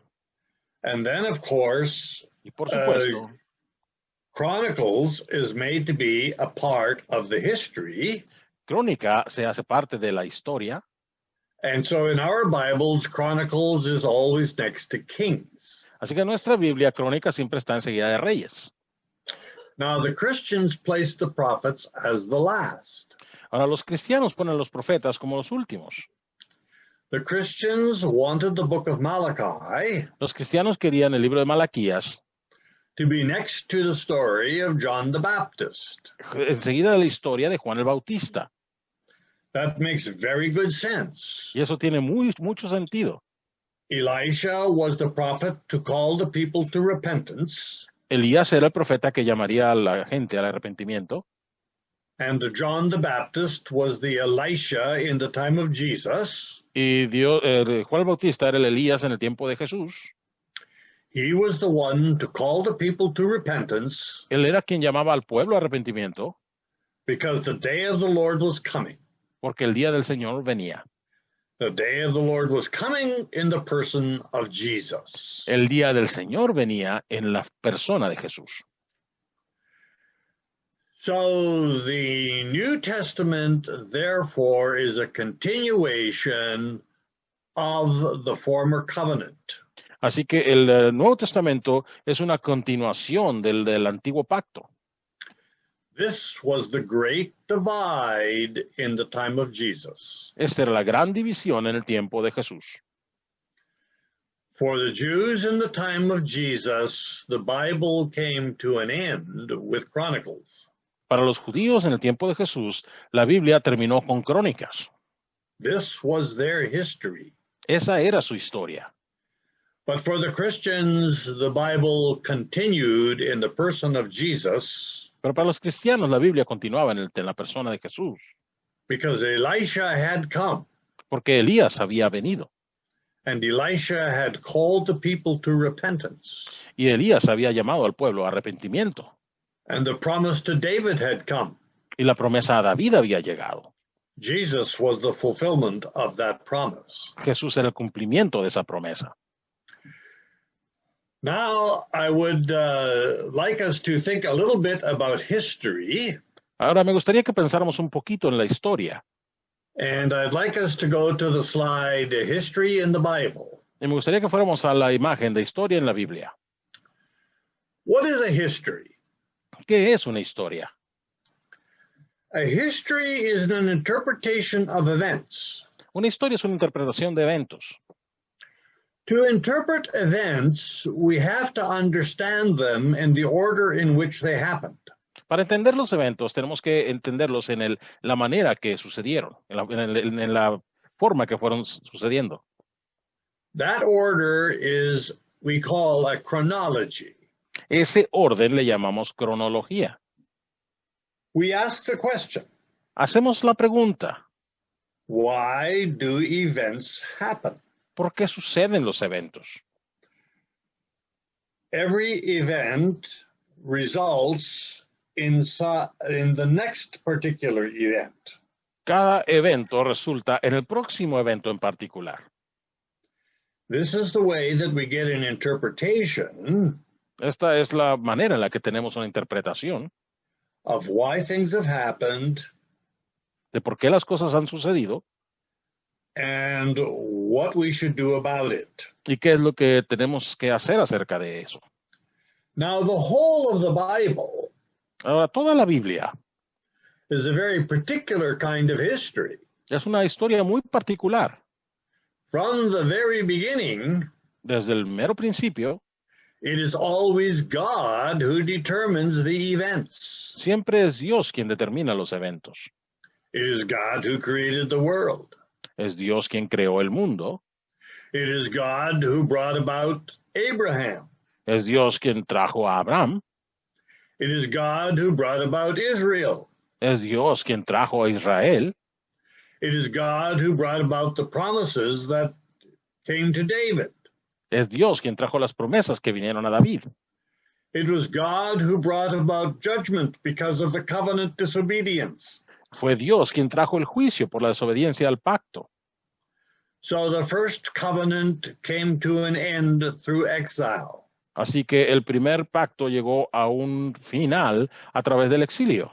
E: and then of course,
B: y por supuesto,
E: Chronicles is made to be a part of the history.
B: crónica se hace parte de la historia.
E: And so in our Bibles, Chronicles is always next to Kings.
B: Así que en nuestra Biblia, crónica siempre está enseguida de reyes.
E: Now the Christians place the prophets as the last.
B: Ahora, los cristianos ponen los profetas como los últimos.
E: The Christians wanted the book of Malachi
B: Los cristianos querían el libro de Malaquías
E: to be next to the story of John the Baptist.
B: enseguida de la historia de Juan el Bautista.
E: That makes very good sense.
B: Y eso tiene mucho sentido.
E: Elisha was the prophet to call the people to repentance,
B: Elías era el profeta que llamaría a la gente al arrepentimiento.
E: and John the Baptist was the Elisha in the time of Jesus.
B: Y Juan el Bautista era el Elías en el tiempo de Jesús.
E: He was the one to call the people to repentance
B: Él era quien llamaba al pueblo a arrepentimiento
E: because the day of the Lord was coming.
B: porque el día del Señor venía.
E: The day of the Lord was coming in the person of Jesus.
B: El día del Señor venía en la persona de Jesús.
E: So the New Testament, therefore, is a continuation of the former covenant.
B: Así que el Nuevo Testamento es una continuación del antiguo pacto.
E: This was the great divide in the time of Jesus.
B: Esta era la gran división en el tiempo de Jesús.
E: For the Jews in the time of Jesus, the Bible came to an end with Chronicles.
B: Para los judíos en el tiempo de Jesús, la Biblia terminó con crónicas.
E: This was their history.
B: Esa era su historia.
E: But for the Christians, the Bible continued in the person of Jesus
B: Pero para los cristianos la Biblia continuaba en la persona de Jesús,
E: because Elisha had come
B: porque Elías había venido
E: and Elisha had called the people to repentance.
B: y Elías había llamado al pueblo a arrepentimiento
E: And the promise to David had come.
B: y la promesa a David había llegado.
E: Jesus was the fulfillment of that promise.
B: Jesús era el cumplimiento de esa promesa.
E: Now, I would like us to think a little bit about history,
B: Ahora me gustaría que pensáramos un poquito en la historia.
E: and I'd like us to go to the slide History in the Bible.
B: Y me gustaría que fuéramos a la imagen de historia en la Biblia.
E: What is a history?
B: ¿Qué es una historia?
E: A history is an interpretation of events.
B: Una historia es una interpretación de eventos.
E: To interpret events, we have to understand them in the order in which they happened.
B: Para entender los eventos, tenemos que entenderlos en la manera que sucedieron, en la forma que fueron sucediendo.
E: That order is, we call a chronology.
B: Ese orden le llamamos cronología.
E: We ask the question,
B: Hacemos la pregunta,
E: why do events happen?
B: ¿por qué suceden los eventos?
E: Every event results in the next particular event.
B: Cada evento resulta en el próximo evento en particular.
E: This is the way that we get an interpretation
B: Esta es la manera en la que tenemos una interpretación
E: of why things have happened
B: de por qué las cosas han sucedido
E: and what we should do about it.
B: y qué es lo que tenemos que hacer acerca de eso.
E: Now, the whole of the Bible
B: Ahora, toda la Biblia
E: is a very particular kind of history.
B: es una historia muy particular.
E: From the very beginning,
B: Desde el mero principio,
E: it is always God who determines the events.
B: siempre es Dios quien determina los eventos.
E: It is God who created the world.
B: Es Dios quien creó el mundo.
E: It is God who brought about Abraham.
B: Es Dios quien trajo a Abraham.
E: It is God who brought about Israel.
B: Es Dios quien trajo a Israel.
E: It is God who brought about the promises that came to David.
B: Es Dios quien trajo las promesas que vinieron a David.
E: It was God who brought about judgment because of the covenant disobedience.
B: Fue Dios quien trajo el juicio por la desobediencia al pacto.
E: So the first covenant came to an end through exile.
B: Así que el primer pacto llegó a un final a través del exilio.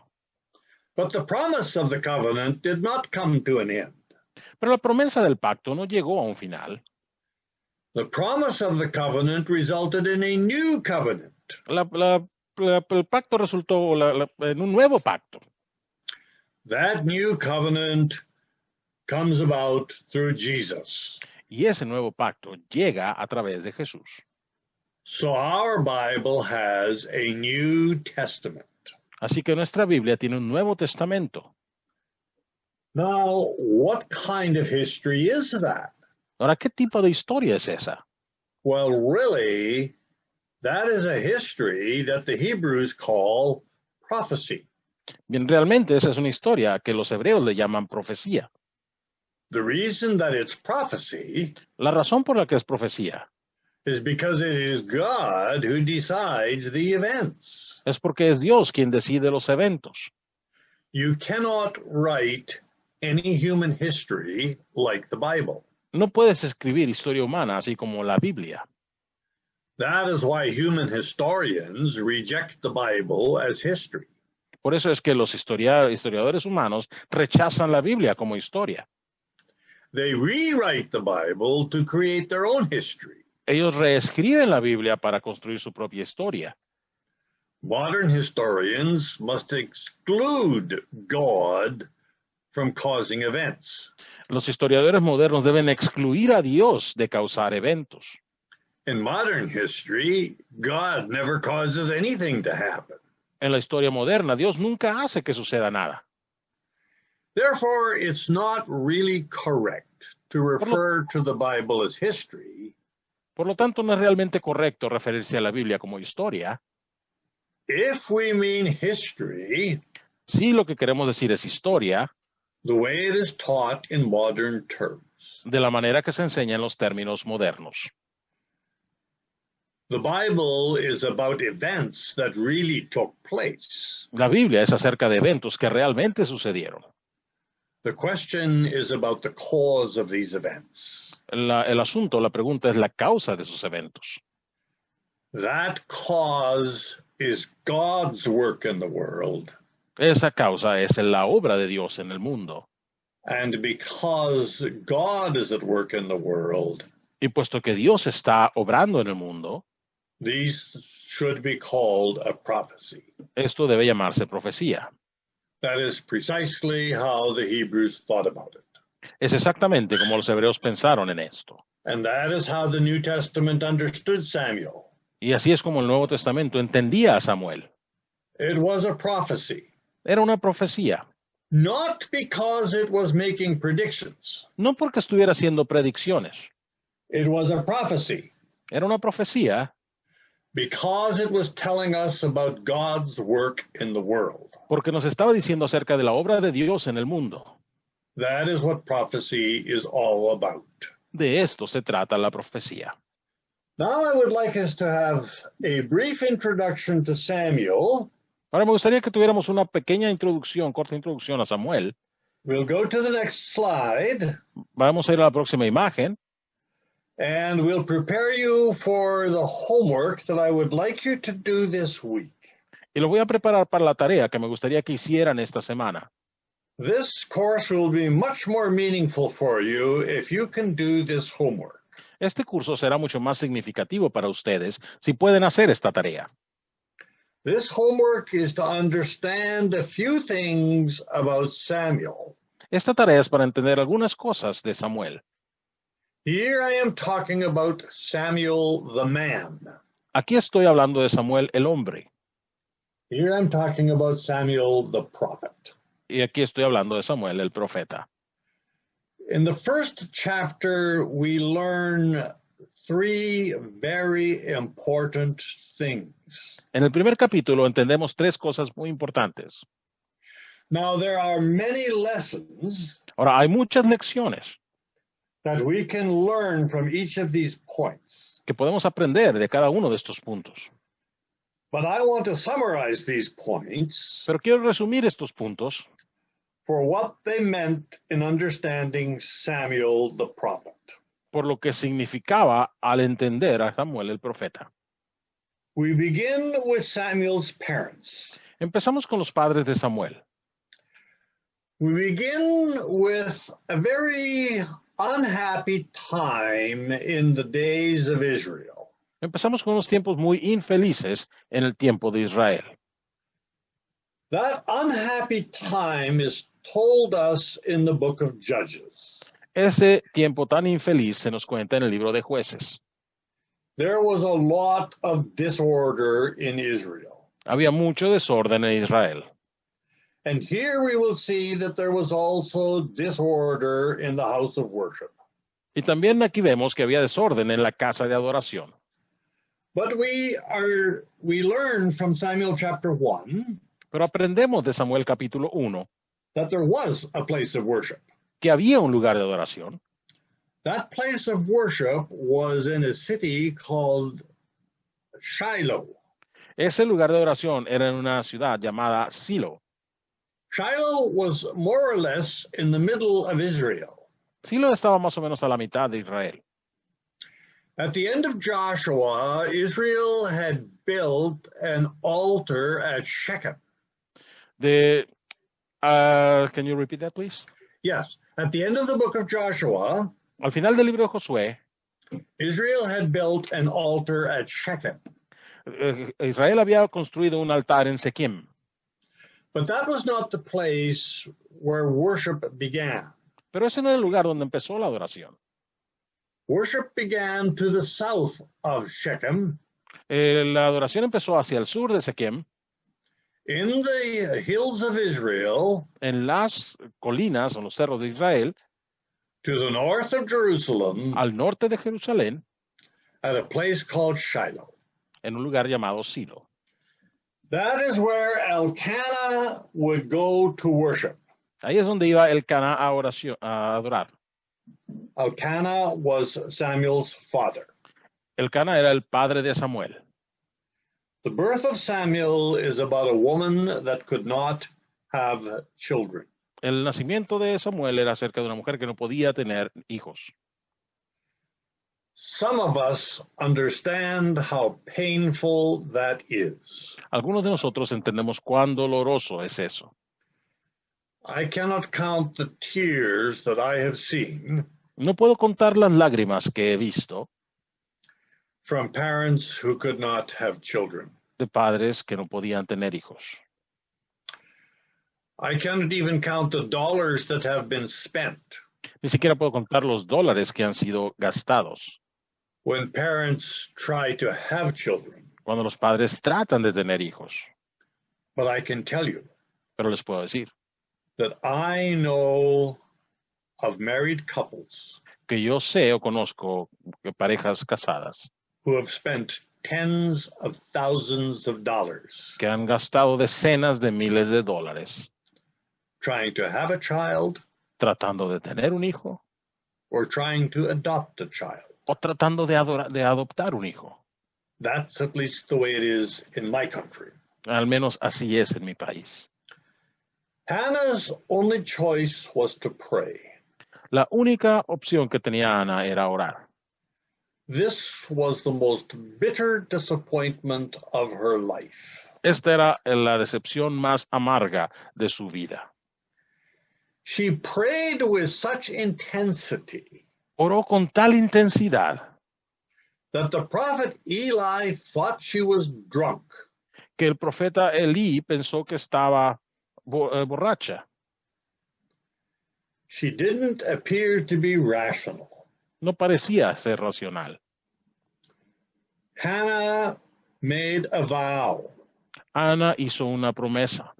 E: But the promise of the covenant did not come to an end.
B: Pero la promesa del pacto no llegó a un final.
E: The promise of the covenant resulted in a new covenant.
B: El pacto resultó en un nuevo pacto.
E: That new covenant comes about through Jesus.
B: Y ese nuevo pacto llega a través de Jesús.
E: So our Bible has a New Testament.
B: Así que nuestra Biblia tiene un Nuevo Testamento.
E: Now, what kind of history is that?
B: Ahora, ¿qué tipo de historia es esa?
E: Well, really, that is a history that the Hebrews call prophecy.
B: Bien, realmente esa es una historia que los hebreos le llaman profecía.
E: The reason that it's prophecy
B: La razón por la que es profecía
E: is because it is God who decides the events.
B: es porque es Dios quien decide los eventos.
E: You cannot write any human history like the Bible.
B: No puedes escribir historia humana así como la Biblia.
E: That is why human historians reject the Bible as history.
B: Por eso es que los historiadores humanos rechazan la Biblia como historia.
E: They rewrite the Bible to create their own history.
B: Ellos reescriben la Biblia para construir su propia historia.
E: Modern historians must exclude God from causing events.
B: Los historiadores modernos deben excluir a Dios de causar eventos.
E: In modern history, God never causes anything to happen.
B: En la historia moderna, Dios nunca hace que suceda nada.
E: Therefore, it's not really correct to refer to the Bible as history
B: Por lo tanto, no es realmente correcto referirse a la Biblia como historia.
E: if we mean history
B: Sí, lo que queremos decir es historia
E: the way it is taught in modern terms.
B: de la manera que se enseña en los términos modernos.
E: The Bible is about events that really took place.
B: La Biblia es acerca de eventos que realmente sucedieron.
E: The question is about the cause of these events.
B: El asunto, la pregunta es la causa de esos eventos.
E: That cause is God's work in the world.
B: Esa causa es la obra de Dios en el mundo.
E: And because God is at work in the world,
B: Y puesto que Dios está obrando en el mundo,
E: these should be called a prophecy.
B: esto debe llamarse profecía.
E: That is precisely how the Hebrews thought about it.
B: Es exactamente como los hebreos pensaron en esto.
E: And that is how the New Testament understood Samuel.
B: Y así es como el Nuevo Testamento entendía a Samuel.
E: It was a prophecy,
B: Era una profecía.
E: not because it was making predictions.
B: No porque estuviera haciendo predicciones.
E: It was a prophecy
B: Era una profecía
E: because it was telling us about God's work in the world.
B: porque nos estaba diciendo acerca de la obra de Dios en el mundo.
E: That is what prophecy is all about.
B: De esto se trata la profecía.
E: Now I would like us to have a brief introduction to Samuel.
B: Ahora me gustaría que tuviéramos una pequeña introducción, corta introducción a Samuel.
E: We'll go to the next slide
B: Vamos a ir a la próxima imagen
E: and we'll prepare you for the homework that I would like you to do this week.
B: y lo voy a preparar para la tarea que me gustaría que hicieran esta semana.
E: This course will be much more meaningful for you if you can do this homework.
B: Este curso será mucho más significativo para ustedes si pueden hacer esta tarea.
E: This homework is to understand a few things about Samuel.
B: Esta tarea es para entender algunas cosas de Samuel.
E: Here I am talking about Samuel the man.
B: Aquí estoy hablando de Samuel el hombre
E: Here I'm talking about Samuel the prophet.
B: y aquí estoy hablando de Samuel el profeta.
E: In the first chapter, we learn three very important things.
B: En el primer capítulo entendemos tres cosas muy importantes.
E: Now, there are many lessons
B: Ahora, hay muchas lecciones
E: that we can learn from each of these points,
B: que podemos aprender de cada uno de estos puntos.
E: but I want to summarize these points
B: Pero quiero resumir estos puntos
E: for what they meant in understanding Samuel the prophet.
B: por lo que significaba al entender a Samuel el profeta.
E: We begin with Samuel's parents.
B: Empezamos con los padres de Samuel.
E: We begin with a very unhappy time in the days of Israel.
B: Empezamos con unos tiempos muy infelices en el tiempo de Israel.
E: That unhappy time is told us in the book of Judges.
B: Ese tiempo tan infeliz se nos cuenta en el libro de Jueces.
E: There was a lot of disorder in Israel.
B: Había mucho desorden en Israel.
E: And here we will see that there was also disorder in the house of worship.
B: Y también aquí vemos que había desorden en la casa de adoración.
E: But we learn from Samuel chapter 1
B: Pero aprendemos de Samuel capítulo 1
E: that there was a place of worship.
B: que había un lugar de adoración.
E: That place of worship was in a city called Shiloh.
B: Ese lugar de adoración era en una ciudad llamada Silo.
E: Shiloh was more or less in the middle of Israel.
B: Silo estaba más o menos a la mitad de Israel.
E: At the end of Joshua, Israel had built an altar at Shechem.
B: Can you repeat that, please?
E: Yes, at the end of the book of Joshua,
B: Al final del libro de Josué,
E: Israel had built an altar at Shechem.
B: Israel había construido un altar en Sequim,
E: But that was not the place where worship began.
B: pero ese no era el lugar donde empezó la adoración.
E: Worship began to the south of Shechem,
B: La adoración empezó hacia el sur de Sequim,
E: in the hills of Israel,
B: en las colinas o los cerros de Israel,
E: to the north of Jerusalem,
B: al norte de Jerusalén,
E: at a place called Shiloh.
B: en un lugar llamado Silo.
E: That is where Elkanah would go to worship.
B: Ahí es donde iba Elcana a adorar.
E: Elkanah was Samuel's father.
B: Elcana era el padre de Samuel.
E: The birth of Samuel is about a woman that could not have children.
B: El nacimiento de Samuel era acerca de una mujer que no podía tener hijos.
E: Some of us understand how painful that is.
B: Algunos de nosotros entendemos cuán doloroso es eso.
E: I cannot count the tears that I have seen
B: No puedo contar las lágrimas que he visto
E: from parents who could not have children.
B: de padres que no podían tener hijos.
E: I cannot even count the dollars that have been spent
B: Ni siquiera puedo contar los dólares que han sido gastados
E: when parents try to have children.
B: cuando los padres tratan de tener hijos.
E: But I can tell you
B: Pero les puedo decir
E: that I know of married couples
B: que yo sé o conozco parejas casadas
E: who have spent tens of thousands of dollars
B: que han gastado decenas de miles de dólares
E: trying to have a child
B: tratando de tener un hijo
E: or trying to adopt a child.
B: o tratando de adoptar un hijo.
E: That's at least the way it is in my country.
B: Al menos así es en mi país.
E: Hannah's only choice was to pray.
B: La única opción que tenía Ana era orar.
E: This was the most bitter disappointment of her life.
B: Esta era la decepción más amarga de su vida.
E: She prayed with such intensity
B: Oró con tal intensidad
E: that the prophet Eli thought she was drunk.
B: que el profeta Elí pensó que estaba borracha.
E: She didn't appear to be rational.
B: No parecía ser racional.
E: Hannah made a vow.
B: Ana hizo una promesa.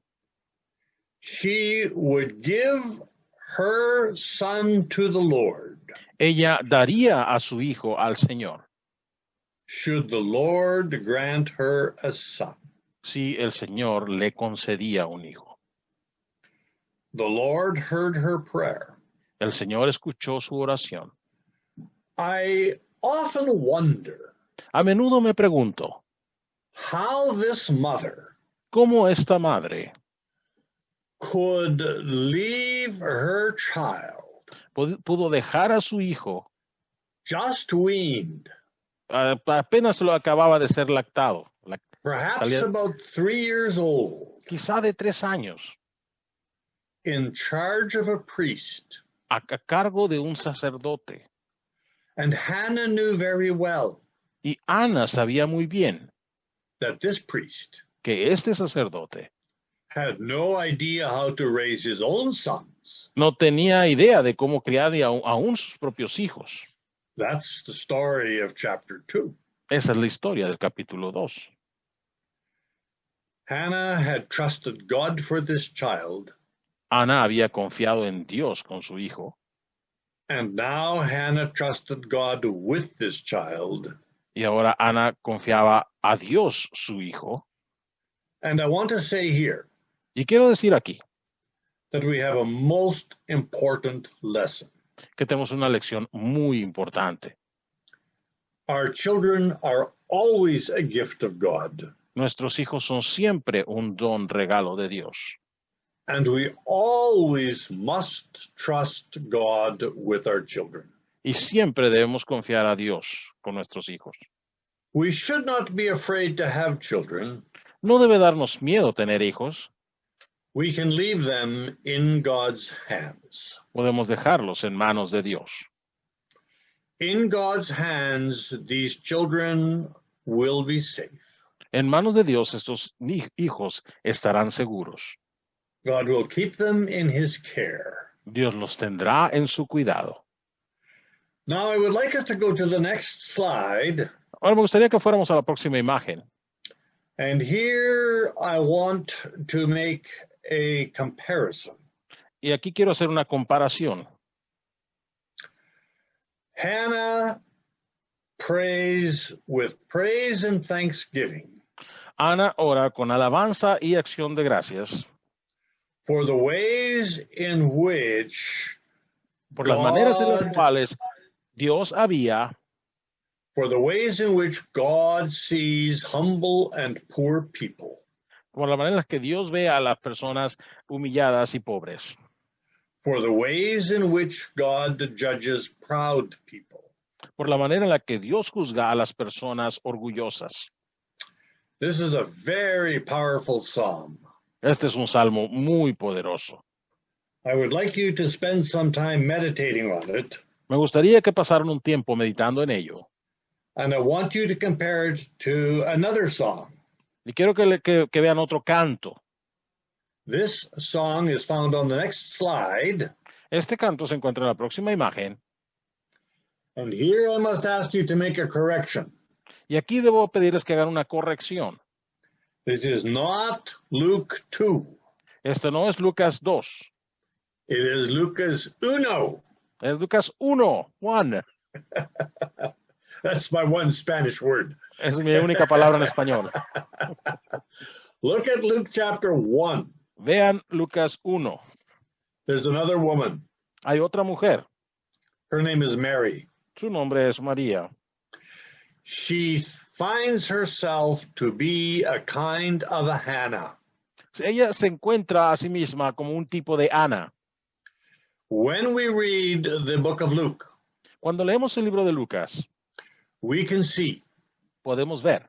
E: She would give her son to the Lord
B: Ella daría a su hijo al Señor
E: should the Lord grant her a son.
B: si el Señor le concedía un hijo.
E: The Lord heard her prayer.
B: El Señor escuchó su oración.
E: I often wonder
B: A menudo me pregunto,
E: how this mother
B: ¿cómo esta madre
E: could leave her child
B: pudo dejar a su hijo,
E: just weaned,
B: apenas lo acababa de ser lactado,
E: perhaps
B: Salía-
E: about 3 years old,
B: quizá de 3 años,
E: in charge of a priest?
B: a cargo de un sacerdote?
E: And Hannah knew very well
B: Y Ana sabía muy bien
E: that this priest
B: que este sacerdote
E: had no idea how to raise his own sons.
B: no tenía idea de cómo criar aún sus propios hijos.
E: That's the story of chapter 2.
B: Esa es la historia del capítulo 2.
E: Hannah had trusted God for this child,
B: Ana había confiado en Dios con su hijo
E: and now Hannah trusted God with this child.
B: y ahora Ana confiaba a Dios su hijo.
E: And I want to say here
B: Y quiero decir aquí
E: that we have a most important lesson.
B: que tenemos una lección muy importante.
E: Our children are always a gift of God,
B: Nuestros hijos son siempre un don regalo de Dios.
E: and we always must trust God with our children.
B: Y siempre debemos confiar a Dios con nuestros hijos.
E: We should not be afraid to have children.
B: No debe darnos miedo tener hijos.
E: We can leave them in God's hands.
B: Podemos dejarlos en manos de Dios.
E: In God's hands, these children will be safe.
B: En manos de Dios estos hijos estarán seguros.
E: God will keep them in his care.
B: Dios los tendrá en su cuidado.
E: Now, I would like us to go to the next slide.
B: Ahora me gustaría que fuéramos a la próxima imagen.
E: And here I want to make a comparison.
B: Y aquí quiero hacer una comparación.
E: Hannah prays with praise and thanksgiving
B: Ana ora con alabanza y acción de gracias
E: for the ways in which
B: por las maneras en las
E: God-
B: cuales Dios había,
E: for the ways in which God sees humble and poor people,
B: por las maneras que Dios ve a las personas humilladas y pobres,
E: for the ways in which God judges proud people,
B: por la manera en la que Dios juzga a las personas orgullosas.
E: This is a very powerful psalm.
B: Este es un salmo muy poderoso.
E: I would like you to spend some time meditating on it,
B: Me gustaría que pasaran un tiempo meditando en ello.
E: and I want you to compare it to another song.
B: Y quiero que vean otro canto.
E: This song is found on the next slide,
B: Este canto se encuentra en la próxima imagen.
E: and here I must ask you to make a correction.
B: Y aquí debo pedirles que hagan una corrección.
E: This is not Luke 2.
B: Este no es Lucas 2.
E: It is Lucas 1.
B: Es Lucas 1. Juan.
E: That's my one Spanish word.
B: Es mi única palabra en español.
E: Look at Luke chapter 1.
B: Vean Lucas 1.
E: There's another woman.
B: Hay otra mujer.
E: Her name is Mary.
B: Su nombre es María.
E: She finds herself to be a kind of a Hannah.
B: Ella se encuentra a sí misma como un tipo de Ana.
E: When we read the book of Luke,
B: Cuando leemos el libro de Lucas,
E: we can see
B: podemos ver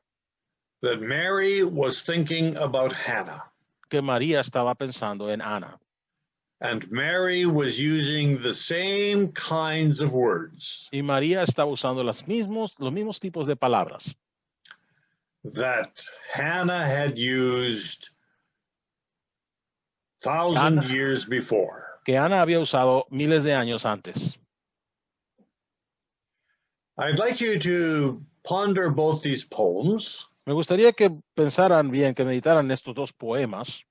E: that Mary was thinking about Hannah,
B: que María estaba pensando en Ana.
E: and Mary was using the same kinds of words
B: Y María estaba usando los mismos tipos de palabras
E: that Hannah had used 1,000 years before.
B: que Ana había usado miles de años antes.
E: I'd like you to ponder both these poems
B: Me gustaría que pensaran bien, que meditaran estos dos poemas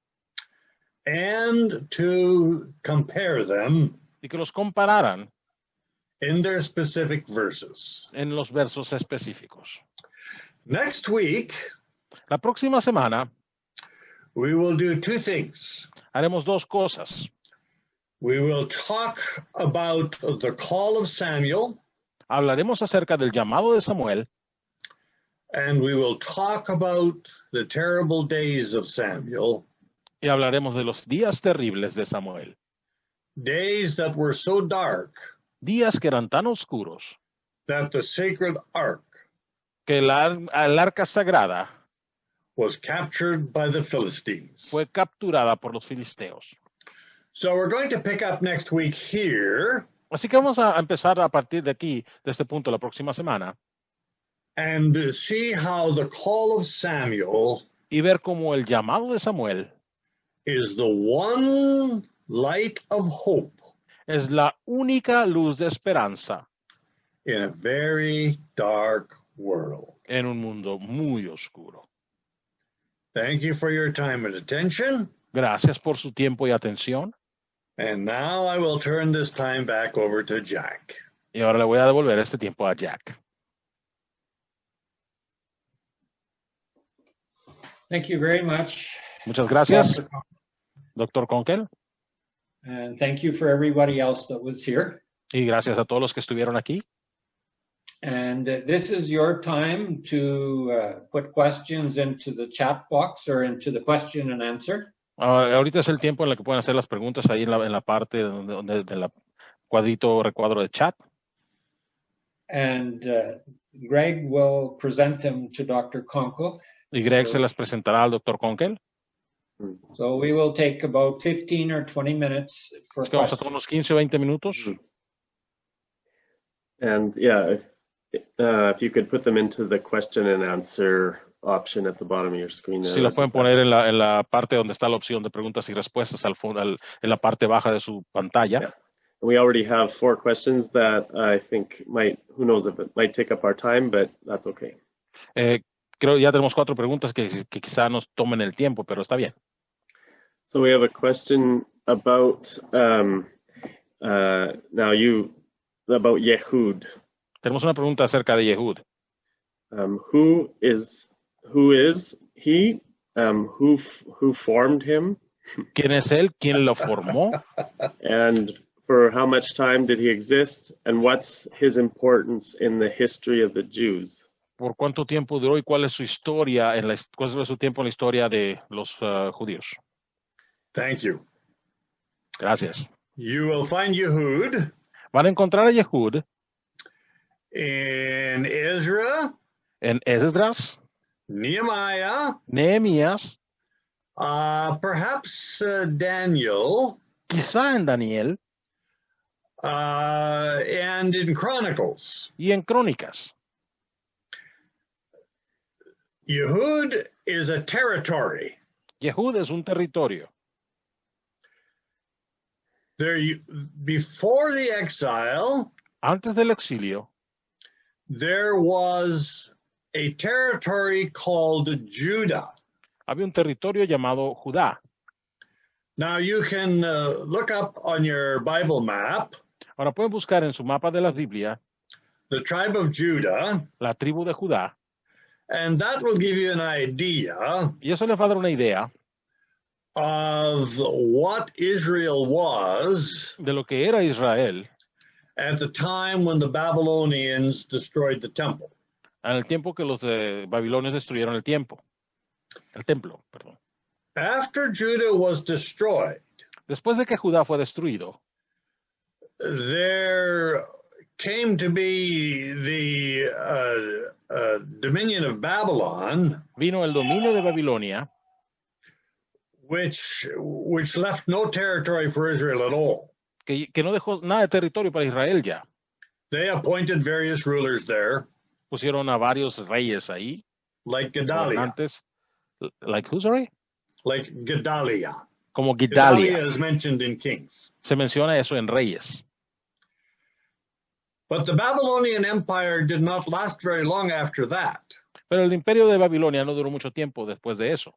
E: and to compare them
B: y que los compararan
E: in their specific verses.
B: en los versos específicos.
E: Next week,
B: La próxima semana
E: we will do two things.
B: haremos dos cosas.
E: We will talk about the call of Samuel,
B: Hablaremos acerca del llamado de Samuel
E: and we will talk about the terrible days of Samuel,
B: y hablaremos de los días terribles de Samuel.
E: days that were so dark
B: Días que eran tan oscuros
E: that the sacred ark
B: que el arca sagrada
E: was captured by the Philistines.
B: fue capturada por los filisteos.
E: So we're going to pick up next week here
B: Así que vamos a empezar a partir de aquí, de este punto, la próxima semana,
E: and see how the call of Samuel
B: y ver cómo el llamado de Samuel
E: is the one light of hope
B: es la única luz de esperanza
E: in a very dark world.
B: en un mundo muy oscuro.
E: Thank you for your time and attention.
B: Gracias por su tiempo y atención.
E: And now I will turn this time back over to Jack.
B: Y ahora le voy a devolver este tiempo a Jack.
A: Thank you very much.
B: Muchas gracias,
A: Dr. Cohn.
B: doctor Conkel.
A: And thank you for everybody else that was here.
B: Y gracias a todos los que estuvieron aquí.
A: And this is your time to put questions into the chat box or into the question and answer.
B: Ahorita es el tiempo en el que pueden hacer las preguntas ahí en la parte de la recuadro de chat.
A: And Greg will present them to Dr. Conkle.
B: Y Greg se las presentará al doctor Conkel.
A: So we will take about 15 or 20 minutes for
B: Es que vamos a tomar
A: questions.
B: unos 15 o 20 minutos.
C: And yeah, if you could put them into the question and answer option at the bottom of your screen.
B: Si las pueden poner en la parte donde está la opción de preguntas y respuestas en la parte baja de su pantalla.
C: Yeah. We already have 4 questions that I think who knows if it might take up our time, but that's okay.
B: Creo ya tenemos 4 preguntas que quizá nos tomen el tiempo, pero está bien.
C: So we have a question about about Yehud.
B: Tenemos una pregunta acerca de Yehud.
C: Who is he? Who formed him?
B: ¿Quién es él? ¿Quién lo formó?
C: And for how much time did he exist? And what's his importance in the history of the Jews?
B: ¿Por cuánto tiempo duró y cuál es su historia cuál es su tiempo en la historia de los judíos?
E: Thank you.
B: Gracias.
E: You will find Yehud
B: Van a encontrar a Yehud
E: in Ezra,
B: en Esdras,
E: Nehemiah,
B: Nehemías,
E: perhaps Daniel,
B: quizá en Daniel
E: and in Chronicles.
B: y en Crónicas.
E: Yehud is a territory.
B: Yehud es un territorio.
E: There, before the exile,
B: Antes del exilio,
E: there was a territory called Judah.
B: había un territorio llamado Judá.
E: Now you can look up on your Bible map
B: Ahora pueden buscar en su mapa de la Biblia
E: the tribe of Judah,
B: la tribu de Judá,
E: and that will give you an idea
B: y eso les va a dar una idea
E: of what Israel was
B: de lo que era Israel
E: at the time when the Babylonians destroyed the temple.
B: en el tiempo que los babilonios destruyeron el templo. Perdón.
E: After Judah was destroyed,
B: Después de que Judá fue destruido,
E: there came to be the dominion of Babylon,
B: vino el dominio de Babilonia,
E: which left no territory for Israel at all.
B: que no dejó nada de territorio para Israel ya.
E: They appointed various rulers there,
B: Pusieron a varios reyes ahí,
E: like Gedaliah,
B: gobernantes. Like who, sorry?
E: like Gedaliah.
B: Como
E: Gedaliah
B: Gedalia.
E: is mentioned in Kings.
B: Se menciona eso en Reyes.
E: But the Babylonian Empire did not last very long after that.
B: Pero el imperio de Babilonia no duró mucho tiempo después de eso.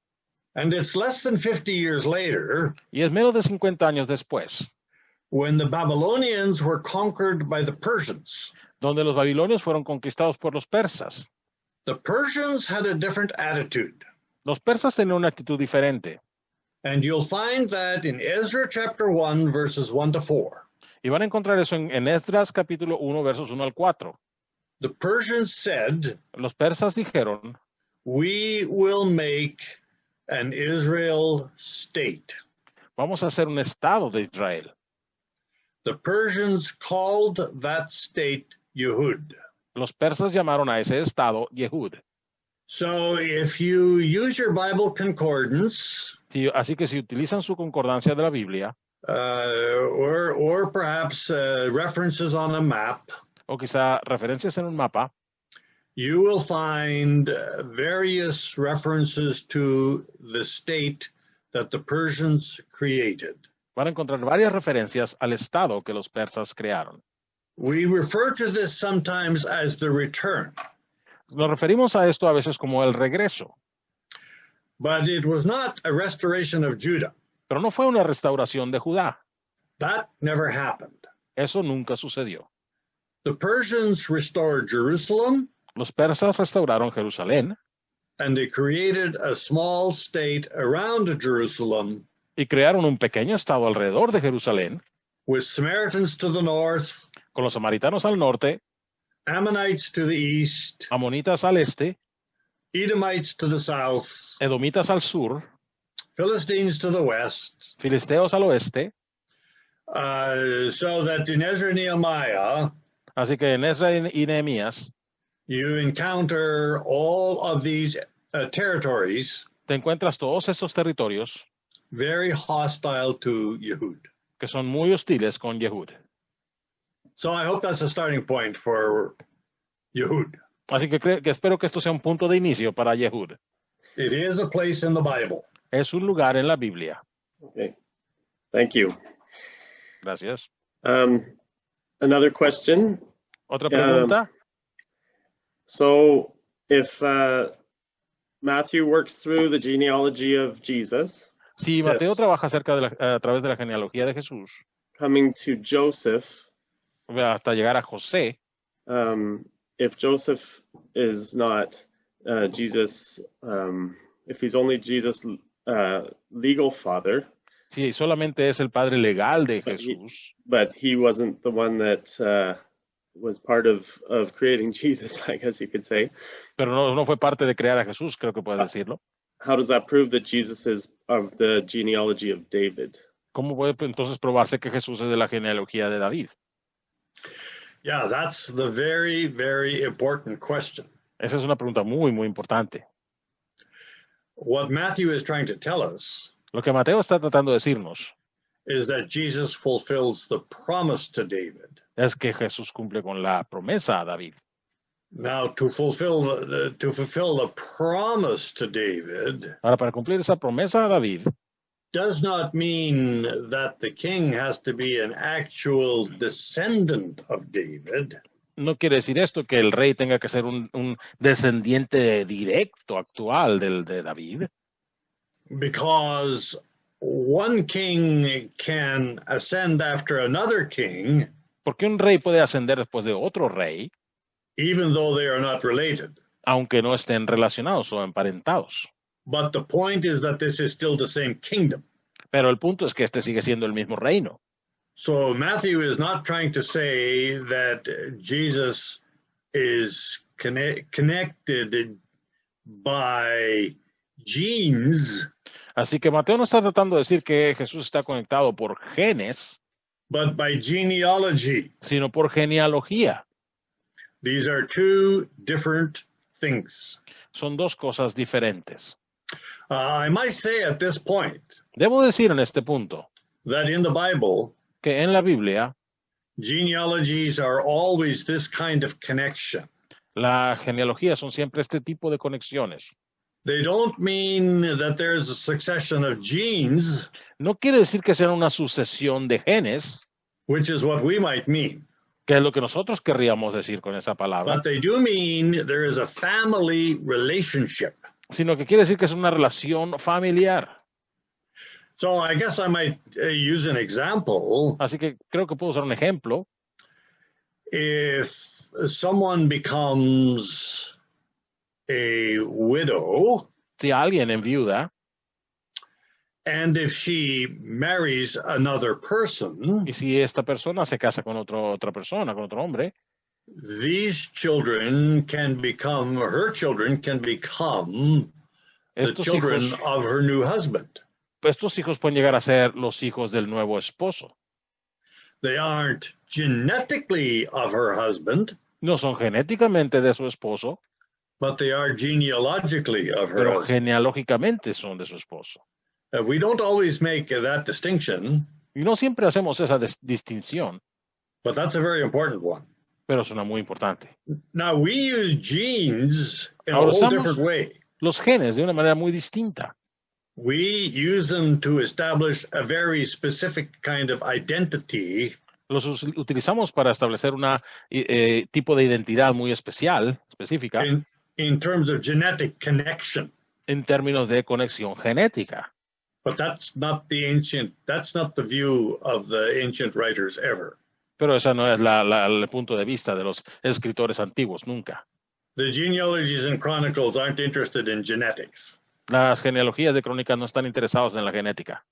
E: And it's less than 50 years later
B: Y es menos de 50 años después,
E: when the Babylonians were conquered by the Persians.
B: donde los babilonios fueron conquistados por los persas.
E: The Persians had a different attitude.
B: Los persas tenían una actitud diferente.
E: And you'll find that in Ezra chapter 1, verses 1 to 4.
B: Y van a encontrar eso en Esdras capítulo 1, versos 1 al 4.
E: The Persians said,
B: Los persas dijeron,
E: we will make an Israel state.
B: vamos a hacer un estado de Israel.
E: The Persians called that state Yehud.
B: Los persas llamaron a ese estado Yehud.
E: So if you use your Bible concordance,
B: Así que si utilizan su concordancia de la Biblia,
E: or perhaps references on a map,
B: o quizá referencias en un mapa,
E: you will find various references to the state that the Persians created.
B: van a encontrar varias referencias al estado que los persas crearon.
E: We refer to this sometimes as the return,
B: Nos referimos a esto a veces como el regreso,
E: but it was not a restoration of Judah.
B: pero no fue una restauración de Judá.
E: That never happened.
B: Eso nunca sucedió.
E: The Persians restored Jerusalem,
B: Los persas restauraron Jerusalén
E: and they created a small state around Jerusalem
B: y crearon un pequeño estado alrededor de Jerusalén,
E: with Samaritans to the north,
B: con los samaritanos al norte,
E: Ammonites to the east,
B: amonitas al este,
E: Edomites to the south,
B: edomitas al sur,
E: Philistines to the west,
B: filisteos al oeste.
E: so that in Ezra and Nehemiah,
B: Así que en Esdras y Nehemías
E: you encounter all of these territories
B: te encuentras todos estos territorios
E: very hostile to Yehud.
B: que son muy hostiles con Yehud.
E: So I hope that's a starting point for Yehud.
B: Así que espero que esto sea un punto de inicio para Yehud.
E: It is a place in the Bible.
B: Es un lugar en la Biblia.
C: Okay. Thank you.
B: Gracias.
C: Another question.
B: Otra pregunta.
C: So if Matthew works through the genealogy of Jesus,
B: Si Mateo trabaja a través de la genealogía de Jesús,
C: coming to Joseph,
B: hasta llegar a José,
C: if Joseph is not Jesus, if he's only Jesus' legal father,
B: si solamente es el padre legal de Jesús,
C: but he wasn't the one that was part of creating Jesus, I guess you could say.
B: pero no fue parte de crear a Jesús, creo que puedes decirlo.
C: How does that prove that Jesus is of the genealogy of David?
B: ¿Cómo puede entonces probarse que Jesús es de la genealogía de David?
E: Yeah, that's the very, very important question.
B: Esa es una pregunta muy, muy importante.
E: What Matthew is trying to tell us
B: Lo que Mateo está tratando de decirnos
E: is that Jesus fulfills the promise to David.
B: es que Jesús cumple con la promesa a David.
E: Now, to fulfill the promise to David
B: Ahora, para cumplir esa promesa a David,
E: does not mean that the king has to be an actual descendant of David,
B: no quiere decir esto que el rey tenga que ser un descendiente directo, actual de David,
E: because one king can ascend after another king,
B: porque un rey puede ascender después de otro rey,
E: even though they are not related.
B: aunque no estén relacionados o emparentados.
E: But the point is that this is still the same kingdom.
B: Pero el punto es que este sigue siendo el mismo reino.
E: So Matthew is not trying to say that Jesus is connected by genes,
B: Así que Mateo no está tratando de decir que Jesús está conectado por genes,
E: but by genealogy.
B: sino por genealogía.
E: These are two different things.
B: Son dos cosas diferentes.
E: I might say at this point
B: Debo decir en este punto
E: that in the Bible,
B: que en la Biblia
E: genealogies are always this kind of connection.
B: la genealogía son siempre este tipo de conexiones.
E: They don't mean that there's a succession of genes,
B: No quiere decir que sea una sucesión de genes,
E: which is what we might mean,
B: que es lo que nosotros querríamos decir con esa palabra,
E: but they do mean there is a family relationship.
B: sino que quiere decir que es una relación familiar.
E: So I guess I might use an example.
B: Así que creo que puedo usar un ejemplo.
E: If someone becomes a widow,
B: Si alguien enviuda
E: and if she marries another person,
B: y si esta persona se casa con otra persona, con otro hombre,
E: these children can become, her children can become the
B: estos
E: children
B: hijos,
E: of her new husband.
B: estos hijos pueden llegar a ser los hijos del nuevo esposo.
E: They aren't genetically of her husband,
B: No son genéticamente de su esposo,
E: but they are genealogically of her
B: pero
E: husband.
B: genealógicamente son de su esposo.
E: We don't always make that distinction,
B: Y no siempre hacemos esa distinción,
E: but that's a very important one.
B: pero es una muy importante.
E: Now, we use genes in a
B: Ahora
E: whole
B: usamos
E: different way.
B: los genes de una manera muy distinta.
E: We use them to establish a very specific kind of identity,
B: Los utilizamos para establecer una tipo de identidad muy especial, específica,
E: in terms of genetic connection.
B: en términos de conexión genética.
E: But that's not the view of the ancient writers ever.
B: Pero esa no es el punto de vista de los escritores antiguos, nunca.
E: The genealogies and chronicles aren't interested in genetics.
B: Las genealogías de crónicas no están interesados en la genética.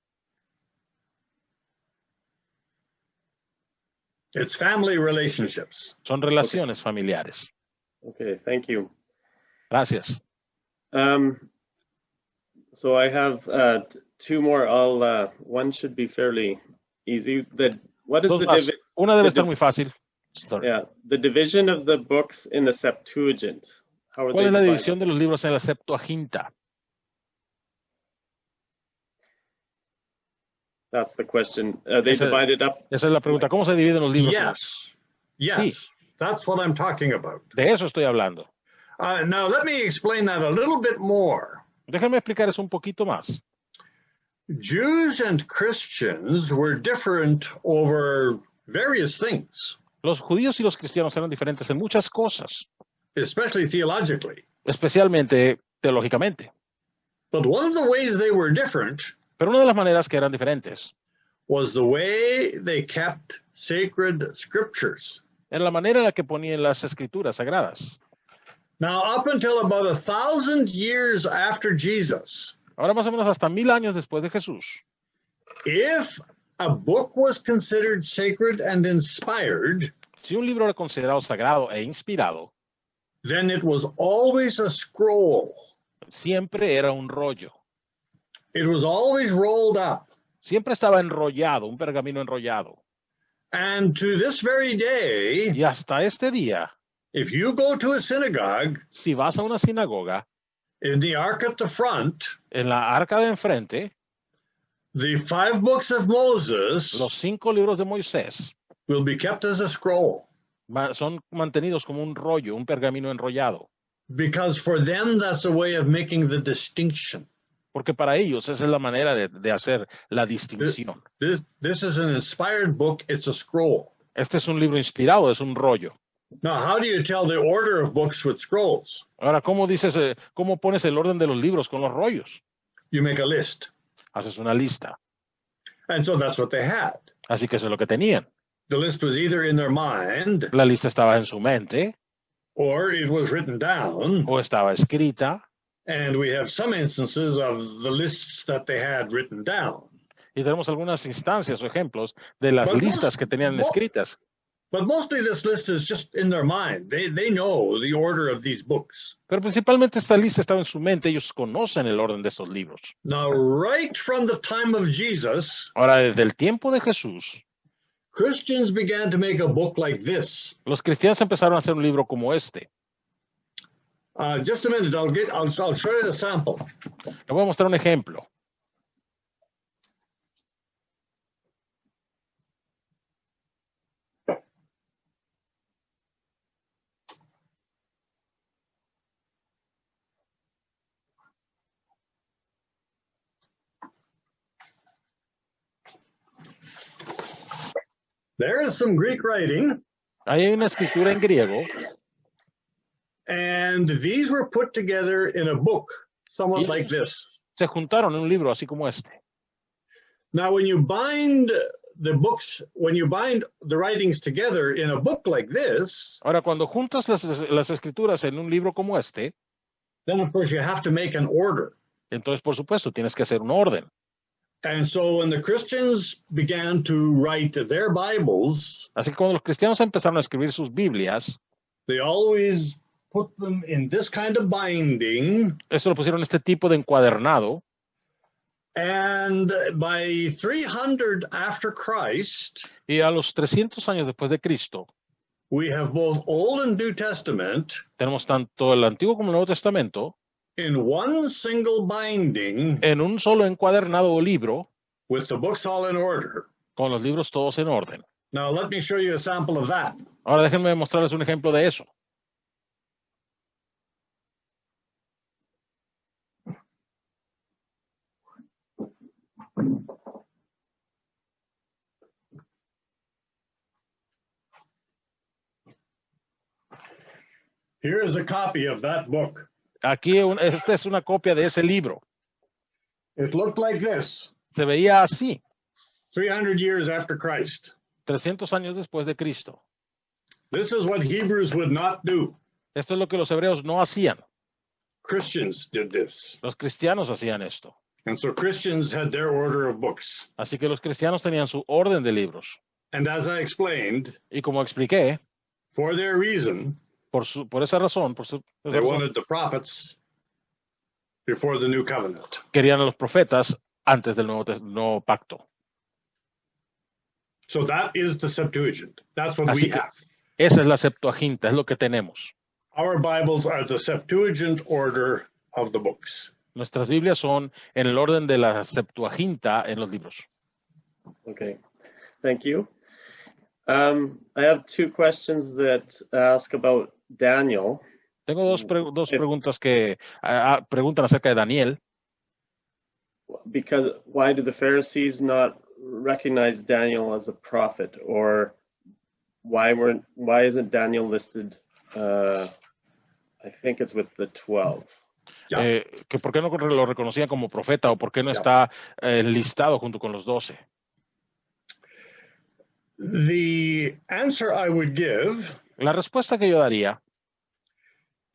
E: It's family relationships.
B: Son relaciones familiares.
C: Okay, thank you.
B: Gracias.
C: So I have two more. One should be fairly easy. What is
B: Dos
C: the
B: más. Una debe
C: the
B: estar muy fácil. Sorry.
C: yeah, the division of the books in the Septuagint? How are
B: ¿Cuál
C: they
B: es la
C: divided?
B: división de los libros en la Septuaginta?
C: That's the question. They
B: Esa-
C: divided up.
B: Esa es la pregunta. ¿Cómo se dividen los libros?
E: Yes.
B: Sí.
E: That's what I'm talking about.
B: De eso estoy hablando.
E: Now, let me explain that a little bit more.
B: Déjame explicar eso un poquito más.
E: Jews and Christians were different over various things,
B: Los judíos y los cristianos eran diferentes en muchas cosas,
E: especially theologically.
B: especialmente teológicamente.
E: But one of the ways they were different
B: Pero una de las maneras que eran diferentes
E: was the way they kept sacred scriptures.
B: era la manera en la que ponían las escrituras sagradas.
E: Now, up until about 1,000 years after Jesus,
B: Ahora más o menos hasta 1000 años después de Jesús,
E: if a book was considered sacred and inspired,
B: si un libro era considerado sagrado e inspirado,
E: then it was always a scroll.
B: siempre era un rollo.
E: It was always rolled up.
B: Siempre estaba enrollado, un pergamino enrollado.
E: And to this very day,
B: Y hasta este día,
E: if you go to a synagogue,
B: si vas a una sinagoga,
E: in the ark at the front,
B: en la arca de enfrente,
E: the 5 books of Moses
B: los 5 libros de Moisés
E: will be kept as a scroll,
B: son mantenidos como un rollo, un pergamino enrollado,
E: because for them that's a way of making the distinction.
B: porque para ellos esa es la manera de hacer la distinción.
E: This is an inspired book, it's a scroll.
B: Este es un libro inspirado, es un rollo.
E: Now, how do you tell the order of books with scrolls?
B: Ahora, ¿cómo pones el orden de los libros con los rollos?
E: You make a list.
B: Haces una lista.
E: And so that's what they had.
B: Así que eso es lo que tenían.
E: The list was either in their mind
B: La lista estaba en su mente
E: or it was written down.
B: o estaba escrita.
E: And we have some instances of the lists that they had written down.
B: Y tenemos algunas instancias o ejemplos de las listas que tenían escritas.
E: But mostly this list is just in their mind. They know the order of these books.
B: Pero principalmente esta lista estaba en su mente. Ellos conocen el orden de estos libros.
E: Now, right from the time of Jesus,
B: Ahora, desde el tiempo de Jesús,
E: Christians began to make a book like this.
B: los cristianos empezaron a hacer un libro como este.
E: Just a minute, I'll show you the sample.
B: Le voy a mostrar un ejemplo.
E: There is some Greek writing,
B: Ahí hay una escritura en griego
E: and these were put together in a book, somewhat like this.
B: se juntaron en un libro así como este.
E: Now, when you bind the writings together in a book like this,
B: Ahora, cuando juntas las escrituras en un libro como este,
E: then of course you have to make an order.
B: entonces, por supuesto, tienes que hacer un orden.
E: And so when the Christians began to write their Bibles,
B: Así que cuando los cristianos empezaron a escribir sus Biblias,
E: they always put them in this kind of binding.
B: eso lo pusieron en este tipo de encuadernado.
E: And by 300 after Christ,
B: Y a los 300 años después de Cristo,
E: we have both Old and New Testament
B: tenemos tanto el Antiguo como el Nuevo Testamento
E: in one single binding
B: en un solo encuadernado o libro,
E: with the books all in order.
B: con los libros todos en orden.
E: Now, let me show you a sample of that.
B: Ahora déjenme mostrarles un ejemplo de eso.
E: Here is a copy of that book.
B: Aquí esta es una copia de ese libro.
E: It looked like this,
B: Se veía así,
E: 300 years after Christ.
B: 300 años después de Cristo.
E: This is what Hebrews would not do.
B: Esto es lo que los hebreos no hacían.
E: Christians did this.
B: Los cristianos hacían esto.
E: And so Christians had their order of books.
B: Así que los cristianos tenían su orden de libros.
E: And as I explained,
B: Y como expliqué,
E: for their reason,
B: por esa razón,
E: they wanted the prophets before the new covenant.
B: querían a los profetas antes del nuevo pacto.
E: So that is the Septuagint. That's what
B: Así
E: we
B: que
E: have.
B: esa es la Septuaginta, es lo que tenemos.
E: Our Bibles are the Septuagint order of the books.
B: Nuestras Biblias son en el orden de la Septuaginta en los libros.
C: Okay, thank you. I have 2 questions that ask about Daniel.
B: Tengo dos preguntas que preguntan acerca de Daniel.
C: Because why do the Pharisees not recognize Daniel as a prophet, or why isn't Daniel listed? I think it's with the 12.
B: Que por qué no lo reconocían como profeta o por qué no está listado junto con los 12.
E: The answer I would give
B: La respuesta que yo daría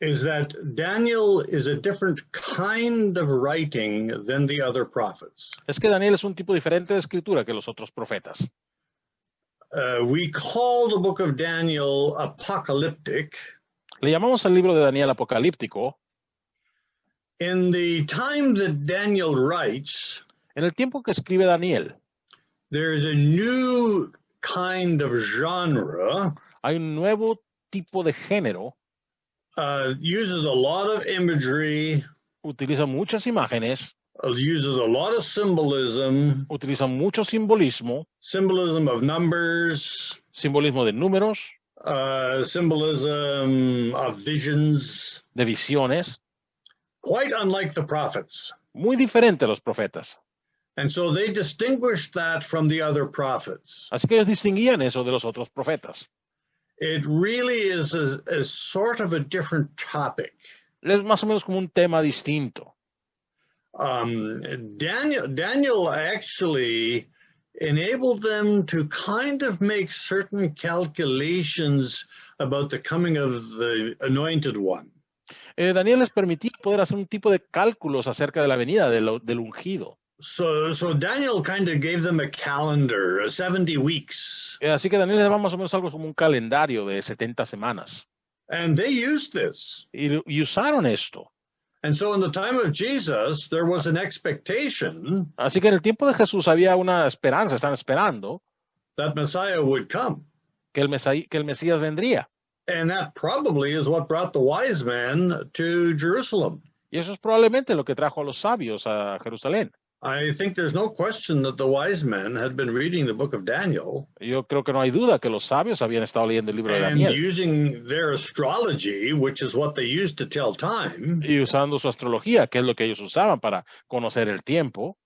E: is that Daniel is a different kind of writing than the other prophets.
B: es que Daniel es un tipo diferente de escritura que los otros profetas.
E: We call the book of Daniel apocalyptic.
B: Le llamamos al libro de Daniel apocalíptico.
E: In the time that Daniel writes,
B: En el tiempo que escribe Daniel,
E: there is a new kind of genre,
B: Hay un nuevo tipo de género,
E: uses a lot of imagery,
B: utiliza muchas imágenes,
E: uses a lot of symbolism,
B: utiliza mucho simbolismo,
E: symbolism of numbers,
B: simbolismo de números,
E: symbolism of visions,
B: de visiones,
E: quite unlike the prophets.
B: muy diferente a los profetas.
E: And so they distinguished that from the other prophets.
B: Así que ellos distinguían eso de los otros profetas.
E: It really is a sort of a different topic.
B: Es más o menos como un tema distinto.
E: Daniel actually enabled them to kind of make certain calculations about the coming of the anointed one.
B: Daniel les permitía poder hacer un tipo de cálculos acerca de la venida del ungido.
E: So Daniel kind of gave them a calendar, 70 weeks.
B: Así que Daniel les va más o menos algo como un calendario de 70 semanas.
E: And they used this.
B: Y usaron esto.
E: And so in the time of Jesus, there was an expectation
B: Así que en el tiempo de Jesús había una esperanza, están esperando
E: that Messiah would come.
B: que el Mesías vendría.
E: And that probably is what brought the wise men to Jerusalem.
B: Y eso es probablemente lo que trajo a los sabios a Jerusalén.
E: I think there's no question that the wise men had been reading the book of Daniel
B: Yo creo que no hay duda que los sabios habían estado leyendo el libro de
E: and
B: Daniel
E: using their astrology, which is what they used to tell time.
B: y usando su astrología, que es lo que ellos usaban para conocer el tiempo.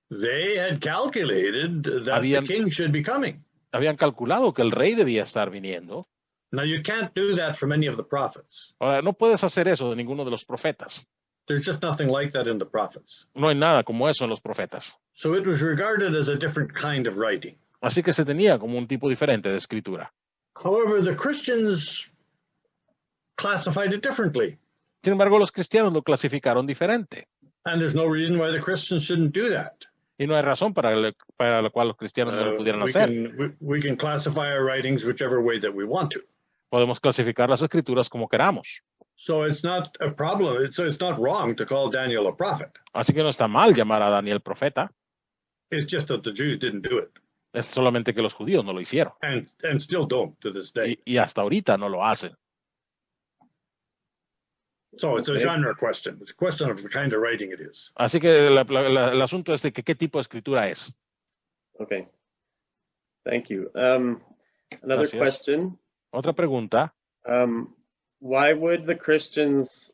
E: They had calculated that
B: Habían-
E: the king should be coming.
B: Habían calculado que el rey debía estar viniendo.
E: Now, you can't do that from any of the prophets.
B: Ahora, no puedes hacer eso de ninguno de los profetas.
E: There's just nothing like that in the prophets.
B: No hay nada como eso en los profetas.
E: So it was regarded as a different kind of writing.
B: Así que se tenía como un tipo diferente de escritura.
E: However, the Christians classified it differently.
B: Sin embargo, los cristianos lo clasificaron diferente.
E: And there's no reason why the Christians shouldn't do that.
B: Y no hay razón para la cual los cristianos no lo pudieran hacer.
E: We can classify our writings whichever way that we want to.
B: Podemos clasificar las escrituras como queramos.
E: So it's not a problem. It's not wrong to call Daniel a prophet.
B: Así que no está mal llamar a Daniel profeta.
E: It's just that the Jews didn't do it
B: Es solamente que los judíos no lo hicieron.
E: and still don't to this day.
B: Y hasta ahorita no lo hacen.
E: So it's a
C: Okay.
E: genre question. It's a question of the kind of writing it is.
B: Así que el asunto es de que qué tipo de escritura es.
C: Okay. Thank you. Another
B: Gracias.
C: question.
B: Otra pregunta.
C: Why would the Christians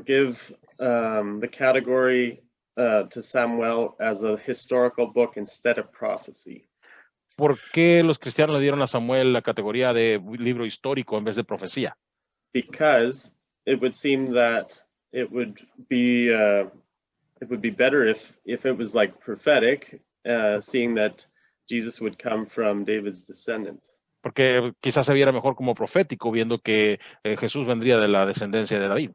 C: give the category to Samuel as a historical book instead of prophecy?
B: ¿Por qué los cristianos le dieron a Samuel la categoría de libro histórico en vez de profecía?
C: Because it would seem that it would be better if it was like prophetic, seeing that Jesus would come from David's descendants.
B: Porque quizás se viera mejor como profético, viendo que Jesús vendría de la descendencia de David.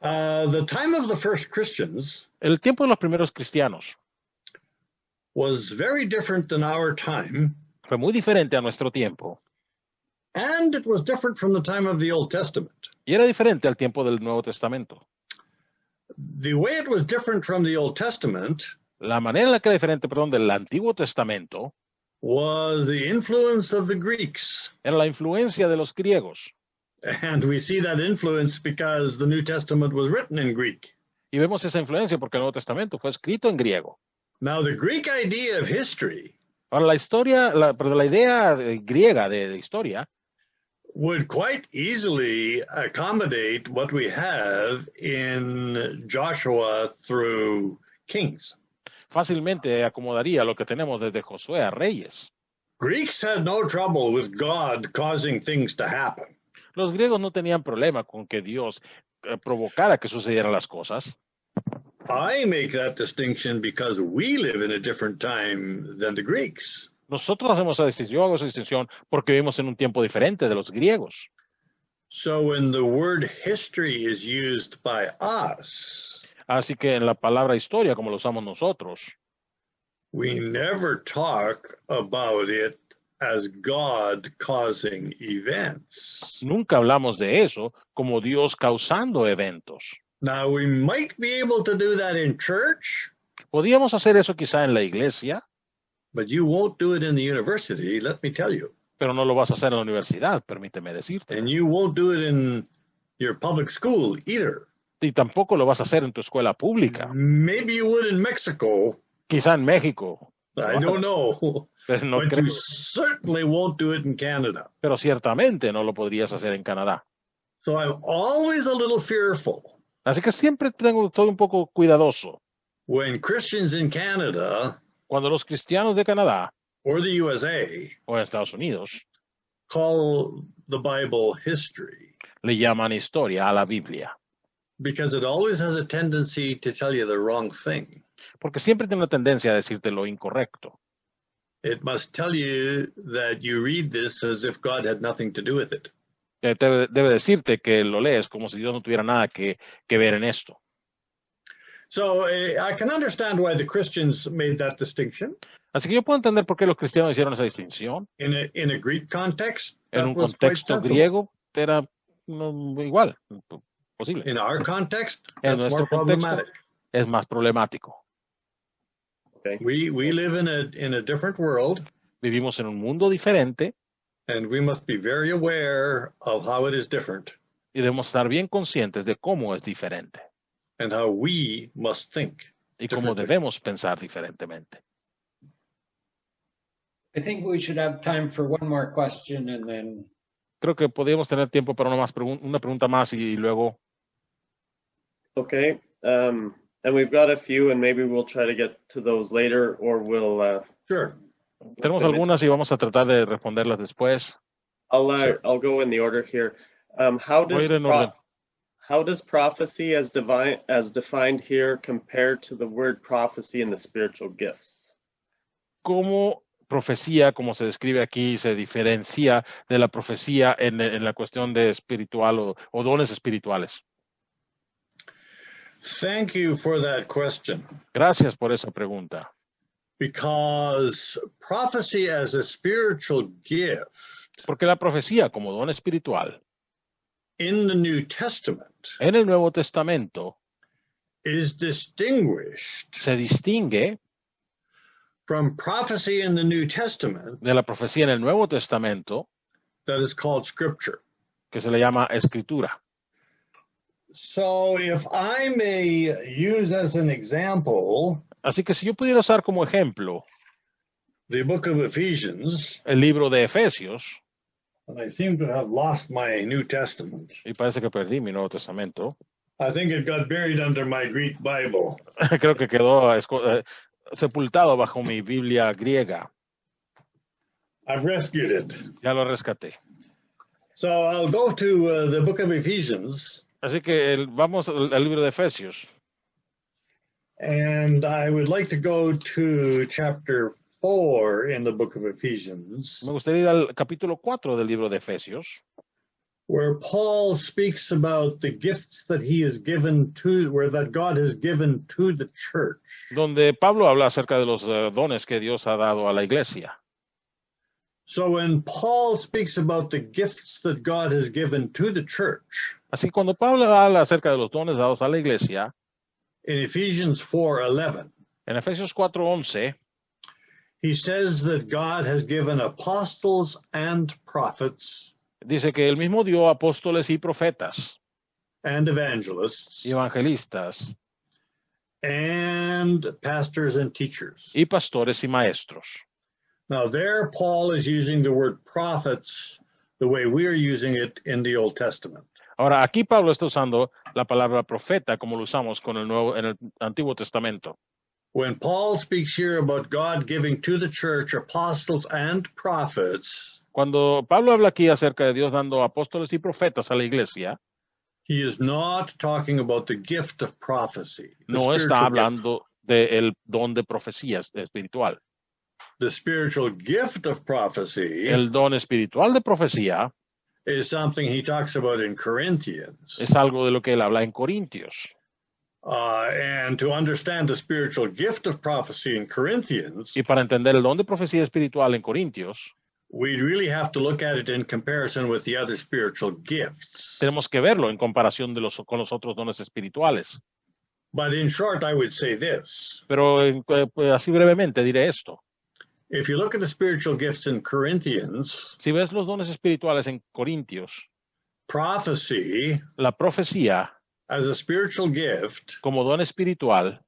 E: The time of the first Christians
B: El tiempo de los primeros cristianos
E: was very different than our time,
B: fue muy diferente a nuestro tiempo.
E: and it was different from the time of the Old Testament.
B: Y era diferente al tiempo del Nuevo Testamento.
E: The way it was different from the Old Testament
B: La manera en la que era diferente, perdón, del Antiguo Testamento
E: was the influence of the Greeks.
B: era la influencia de los griegos.
E: And we see that influence because the New Testament was written in Greek.
B: Y vemos esa influencia porque el Nuevo Testamento fue escrito en griego.
E: Now, the Greek idea of history
B: Ahora, la idea griega de historia
E: would quite easily accommodate what we have in Joshua through Kings.
B: fácilmente acomodaría lo que tenemos desde Josué a Reyes.
E: Greeks had no trouble with God causing things to happen.
B: Los griegos no tenían problema con que Dios provocara que sucedieran las cosas.
E: I make that distinction because we live in a different time than the Greeks.
B: Nosotros hacemos esa distinción, yo hago esa distinción porque vivimos en un tiempo diferente de los griegos.
E: So when the word history is used by us,
B: Así que en la palabra historia, como lo usamos nosotros,
E: we never talk about it as God causing events.
B: nunca hablamos de eso como Dios causando eventos.
E: Now, we might be able to do that in church,
B: ¿Podíamos hacer eso quizá en la iglesia?
E: But you won't do it in the university, let me tell you.
B: Pero no lo vas a hacer en la universidad, permíteme decirte.
E: And you won't do it in your public school either.
B: Y tampoco lo vas a hacer en tu escuela pública.
E: Maybe you would in Mexico.
B: Quizá en México.
E: I don't know.
B: Pero no
E: But
B: creo.
E: you certainly won't do it in Canada.
B: Pero ciertamente no lo podrías hacer en Canadá.
E: So I'm always a little fearful
B: Así que siempre estoy un poco cuidadoso
E: when Christians in Canada
B: cuando los cristianos de Canadá
E: or the USA
B: o en Estados Unidos
E: call the Bible history,
B: le llaman historia a la Biblia.
E: because it always has a tendency to tell you the wrong thing.
B: Porque siempre tiene una tendencia a decirte lo incorrecto.
E: It must tell you that you read this as if God had nothing to do with it.
B: Debe decirte que lo lees como si Dios no tuviera nada que ver en esto.
E: So I can understand why the Christians made that distinction.
B: Así que yo puedo entender por qué los cristianos hicieron esa distinción.
E: In a Greek context,
B: En
E: that
B: un
E: was quite
B: contexto
E: sensible.
B: griego era igual, posible.
E: In our context,
B: En
E: that's more
B: nuestro contexto
E: problematic.
B: es más problemático.
C: Okay.
E: We live in a different world,
B: Vivimos en un mundo diferente
E: and we must be very aware of how it is different
B: y debemos estar bien conscientes de cómo es diferente
E: and how we must think.
B: y cómo
E: Differently.
B: debemos pensar diferentemente.
A: I think we should have time for one more question and then
B: Creo que podríamos tener tiempo para una pregunta más y luego.
C: Okay. And we've got a few, and maybe we'll try to get to those later, or we'll.
E: Sure.
B: Tenemos algunas y vamos a tratar de responderlas después.
C: I'll go in the order here. How
B: Voy a
C: does
B: ir en orden.
C: how does prophecy as defined here compare to the word prophecy in the spiritual gifts?
B: ¿Cómo profecía, como se describe aquí, se diferencia de la profecía en la cuestión de espiritual o dones espirituales?
E: Thank you for that question,
B: Gracias por esa pregunta.
E: because prophecy as a spiritual gift
B: Porque la profecía como don espiritual
E: in the New Testament
B: en el Nuevo Testamento
E: is distinguished
B: se distingue
E: from prophecy in the New Testament
B: de la profecía en el Nuevo Testamento
E: that is called scripture.
B: que se le llama escritura.
E: So if I may use as an example
B: Así que si yo pudiera usar como ejemplo
E: the book of Ephesians,
B: el libro de Efesios,
E: and I seem to have lost my New Testament.
B: y parece que perdí mi Nuevo Testamento,
E: I think it got buried under my Greek Bible.
B: creo que quedó sepultado bajo mi Biblia griega.
E: I've rescued it.
B: Ya lo rescaté.
E: So I'll go to the book of Ephesians,
B: Así que vamos al libro de Efesios.
E: and I would like to go to chapter 4 in the book of Ephesians,
B: Me gustaría ir al capítulo 4 del libro de Efesios,
E: where Paul speaks about the gifts that he has given to, where that God has given to the church.
B: donde Pablo habla acerca de los dones que Dios ha dado a la iglesia.
E: So when Paul speaks about the gifts that God has given to the church,
B: Así que cuando Pablo habla acerca de los dones dados a la iglesia,
E: in Ephesians 4:11,
B: en Efesios 4:11,
E: he says that God has given apostles and prophets
B: dice que él mismo dio apóstoles y profetas
E: and evangelists
B: y evangelistas
E: and pastors and teachers.
B: y pastores y maestros.
E: Now there Paul is using the word prophets the way we are using it in the Old Testament.
B: Ahora, aquí Pablo está usando la palabra profeta como lo usamos en el Antiguo Testamento.
E: When Paul speaks here about God giving to the church apostles and prophets,
B: Cuando Pablo habla aquí acerca de Dios dando apóstoles y profetas a la iglesia,
E: he is not talking about the gift of prophecy. The
B: no está
E: spiritual gift.
B: hablando del don de profecía espiritual.
E: The spiritual gift of prophecy
B: El don espiritual de profecía
E: is something he talks about in Corinthians.
B: es algo de lo que él habla en Corintios.
E: And to understand the spiritual gift of prophecy in Corinthians,
B: Y para entender el don de profecía espiritual en Corintios,
E: we really have to look at it in comparison with the other spiritual gifts.
B: tenemos que verlo en comparación con los otros dones espirituales.
E: But in short, I would say this.
B: Pero así brevemente diré esto.
E: if you look at the spiritual gifts in Corinthians,
B: Si ves los dones espirituales en Corintios,
E: prophecy
B: la profecía
E: as a spiritual gift
B: como don espiritual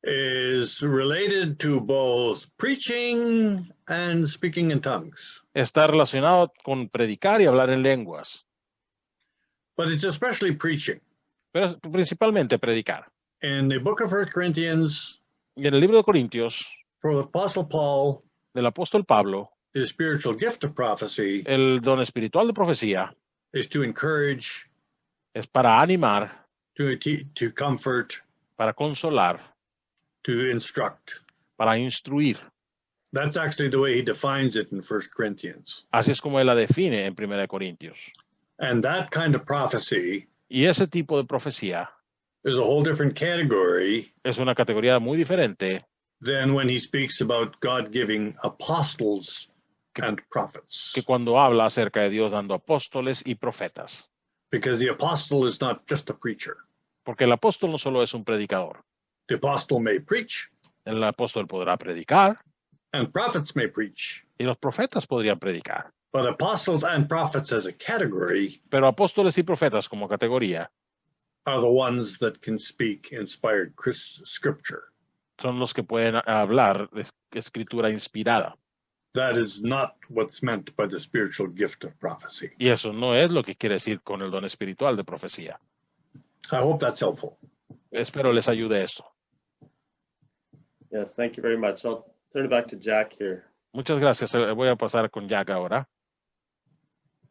E: is related to both preaching and speaking in tongues.
B: está relacionado con predicar y hablar en lenguas,
E: But it's especially preaching.
B: pero principalmente predicar.
E: In the book of 1 Corinthians,
B: Y en el libro de Corintios,
E: for the Apostle Paul,
B: del apóstol Pablo,
E: the spiritual gift of prophecy
B: el don espiritual de profecía
E: is to encourage,
B: es para animar,
E: to comfort,
B: para consolar,
E: to instruct.
B: para instruir.
E: That's actually the way he defines it in 1 Corinthians.
B: Así es como él la define en 1 Corintios.
E: And that kind of prophecy
B: Y ese tipo de profecía
E: is a whole different category
B: es una categoría muy diferente
E: than when he speaks about God giving apostles and prophets.
B: que cuando habla acerca de Dios dando apóstoles y profetas.
E: Because the apostle is not just a preacher.
B: Porque el apóstol no solo es un predicador.
E: The apostle may preach,
B: El apóstol podrá predicar
E: and prophets may preach.
B: y los profetas podrían predicar.
E: But apostles and prophets as a category
B: Pero apóstoles y profetas como categoría
E: are the ones that can speak inspired scripture.
B: son los que pueden hablar de escritura inspirada.
E: That is not what's meant by the spiritual gift of prophecy.
B: Y eso no es lo que quiere decir con el don espiritual de profecía.
E: I hope that's helpful.
B: Espero les ayude esto.
C: Yes, thank you very much. I'll turn it back to Jack here.
B: Muchas gracias. Voy a pasar con Jack ahora.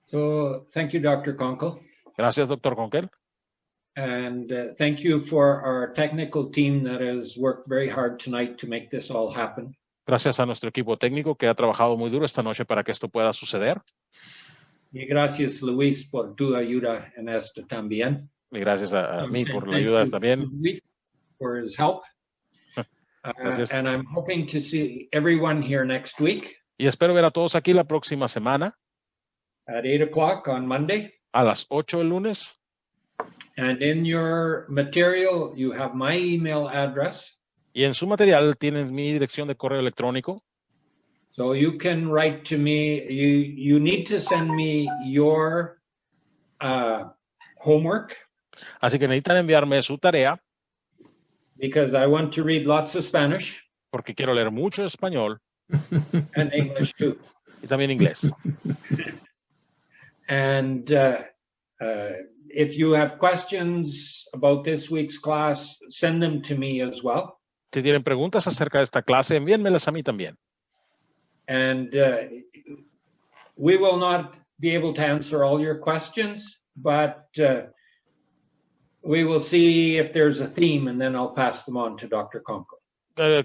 A: So thank you, Dr. Conkle.
B: Gracias, doctor Conkel.
A: And thank you for our technical team that has worked very hard tonight to make this all happen.
B: Gracias a nuestro equipo técnico que ha trabajado muy duro esta noche para que esto pueda suceder.
A: Y gracias, Luis, por tu ayuda en esto también.
B: Y gracias a mí por la
A: Thank
B: ayuda
A: you
B: también.
A: Luis for his help.
B: Gracias.
A: And I'm hoping to see everyone here next week
B: Y espero ver a todos aquí la próxima semana
A: at 8 o'clock on Monday.
B: a las 8 el lunes.
A: And in your material, you have my email address.
B: Y en su material tienen mi dirección de correo electrónico.
A: So you can write to me. You need to send me your homework
B: Así que necesitan enviarme su tarea
A: because I want to read lots of Spanish
B: porque quiero leer mucho español
A: and English too.
B: y también inglés.
A: And if you have questions about this week's class, send them to me as well.
B: Si tienen preguntas acerca de esta clase, envíenmelas a mí también.
A: And we will not be able to answer all your questions, but we will see if there's a theme, and then I'll pass them on to Dr. Conkle.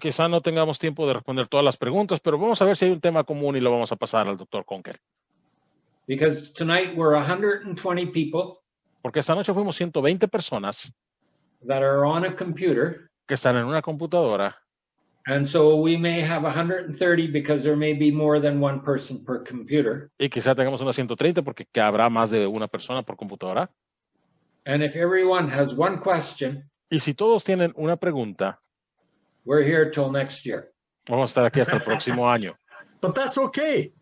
B: Quizá no tengamos tiempo de responder todas las preguntas, pero vamos a ver si hay un tema común y lo vamos a pasar al doctor Conkel.
A: Because tonight we're 120 people
B: Porque esta noche fuimos 120 personas
A: that are on a computer,
B: que están en una computadora
A: and so we may have 130 because there may be more than one person per computer.
B: y quizá tengamos unas 130 porque que habrá más de una persona por computadora.
A: And if everyone has one question,
B: Y si todos tienen una pregunta,
A: we're here till next year.
B: vamos a estar aquí hasta el próximo año.
E: But that's okay.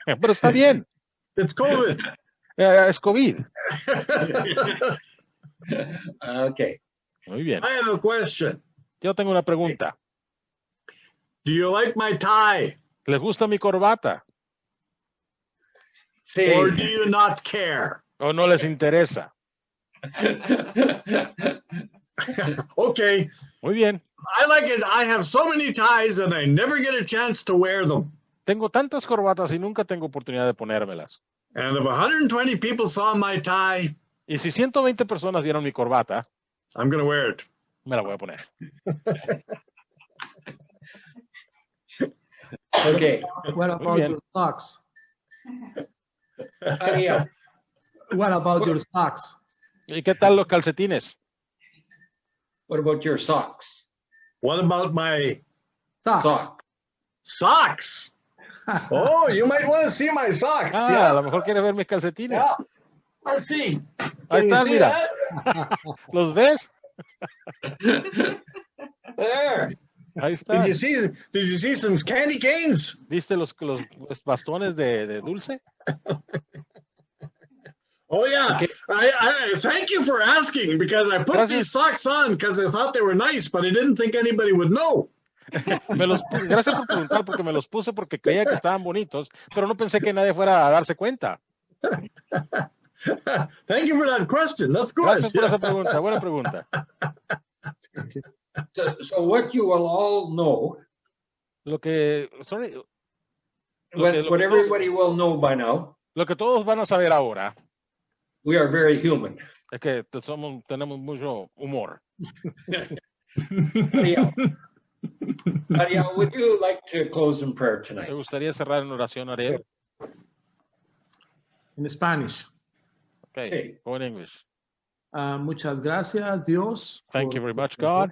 B: Pero está bien,
E: It's COVID.
B: es COVID.
A: Okay.
B: Muy bien.
E: I have a question.
B: Yo tengo una pregunta.
E: Do you like my tie?
B: ¿Les gusta mi corbata
A: See.
E: Or do you not care?
B: o no les interesa?
E: Okay.
B: Muy bien.
E: I like it. I have so many ties and I never get a chance to wear them.
B: Tengo tantas corbatas y nunca tengo oportunidad de ponérmelas.
E: And if 120 people saw my tie,
B: Y si 120 personas vieron mi corbata,
E: I'm going to wear it.
B: me la voy a poner.
A: Okay.
F: What about
B: bien.
F: your socks?
A: Ariel,
F: What about your socks?
B: ¿Y qué tal los calcetines?
A: what about your socks?
E: What about my
F: Socks.
A: Sock.
E: socks? Oh, you might want to see my socks.
B: Ah, a
E: Yeah.
B: lo mejor quiere ver mis calcetines.
E: Yeah. Let's see.
B: Ahí
E: Can you
B: están,
E: see
B: mira.
E: that?
B: ¿Los ves?
E: There.
B: Ahí está.
E: Did you see some candy canes?
B: ¿Viste los bastones de dulce?
E: Oh yeah.
A: Okay.
E: I thank you for asking because I put
B: Gracias.
E: these socks on because I thought they were nice, but I didn't think anybody would know.
B: Gracias por preguntar porque me los puse porque creía que estaban bonitos, pero no pensé que nadie fuera a darse cuenta.
E: Thank you for that question. That's good.
B: Gracias por esa pregunta, buena pregunta.
A: So what you will all know,
B: Lo que, sorry,
A: what everybody will know by now,
B: lo que todos van a saber ahora
A: we are very human.
B: es que tenemos mucho humor.
A: Ariel, would you like to close in prayer tonight?
B: Me gustaría cerrar en oración, Ariel.
F: In Spanish.
B: Okay,
A: Okay.
B: go in English.
F: Muchas gracias, Dios.
B: Thank you very much, God.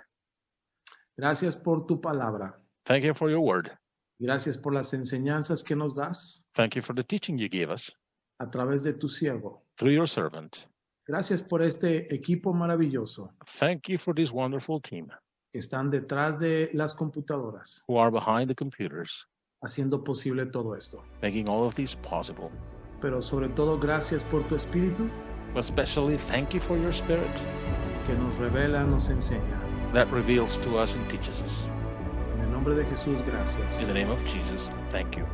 F: Gracias por tu palabra.
B: Thank you for your word.
F: Gracias por las enseñanzas que nos das
B: Thank you for the teaching you gave us
F: a través de tu siervo.
B: through your servant.
F: Gracias por este equipo maravilloso
B: Thank you for this wonderful team
F: que están detrás de las computadoras,
B: who are behind the computers,
F: haciendo posible todo esto.
B: making all of these possible.
F: Pero sobre todo, gracias por tu espíritu
B: But especially thank you for your spirit
F: que nos revela, nos enseña.
B: that reveals to us and teaches us.
F: En el nombre de Jesús, gracias.
B: In the name of Jesus, thank you.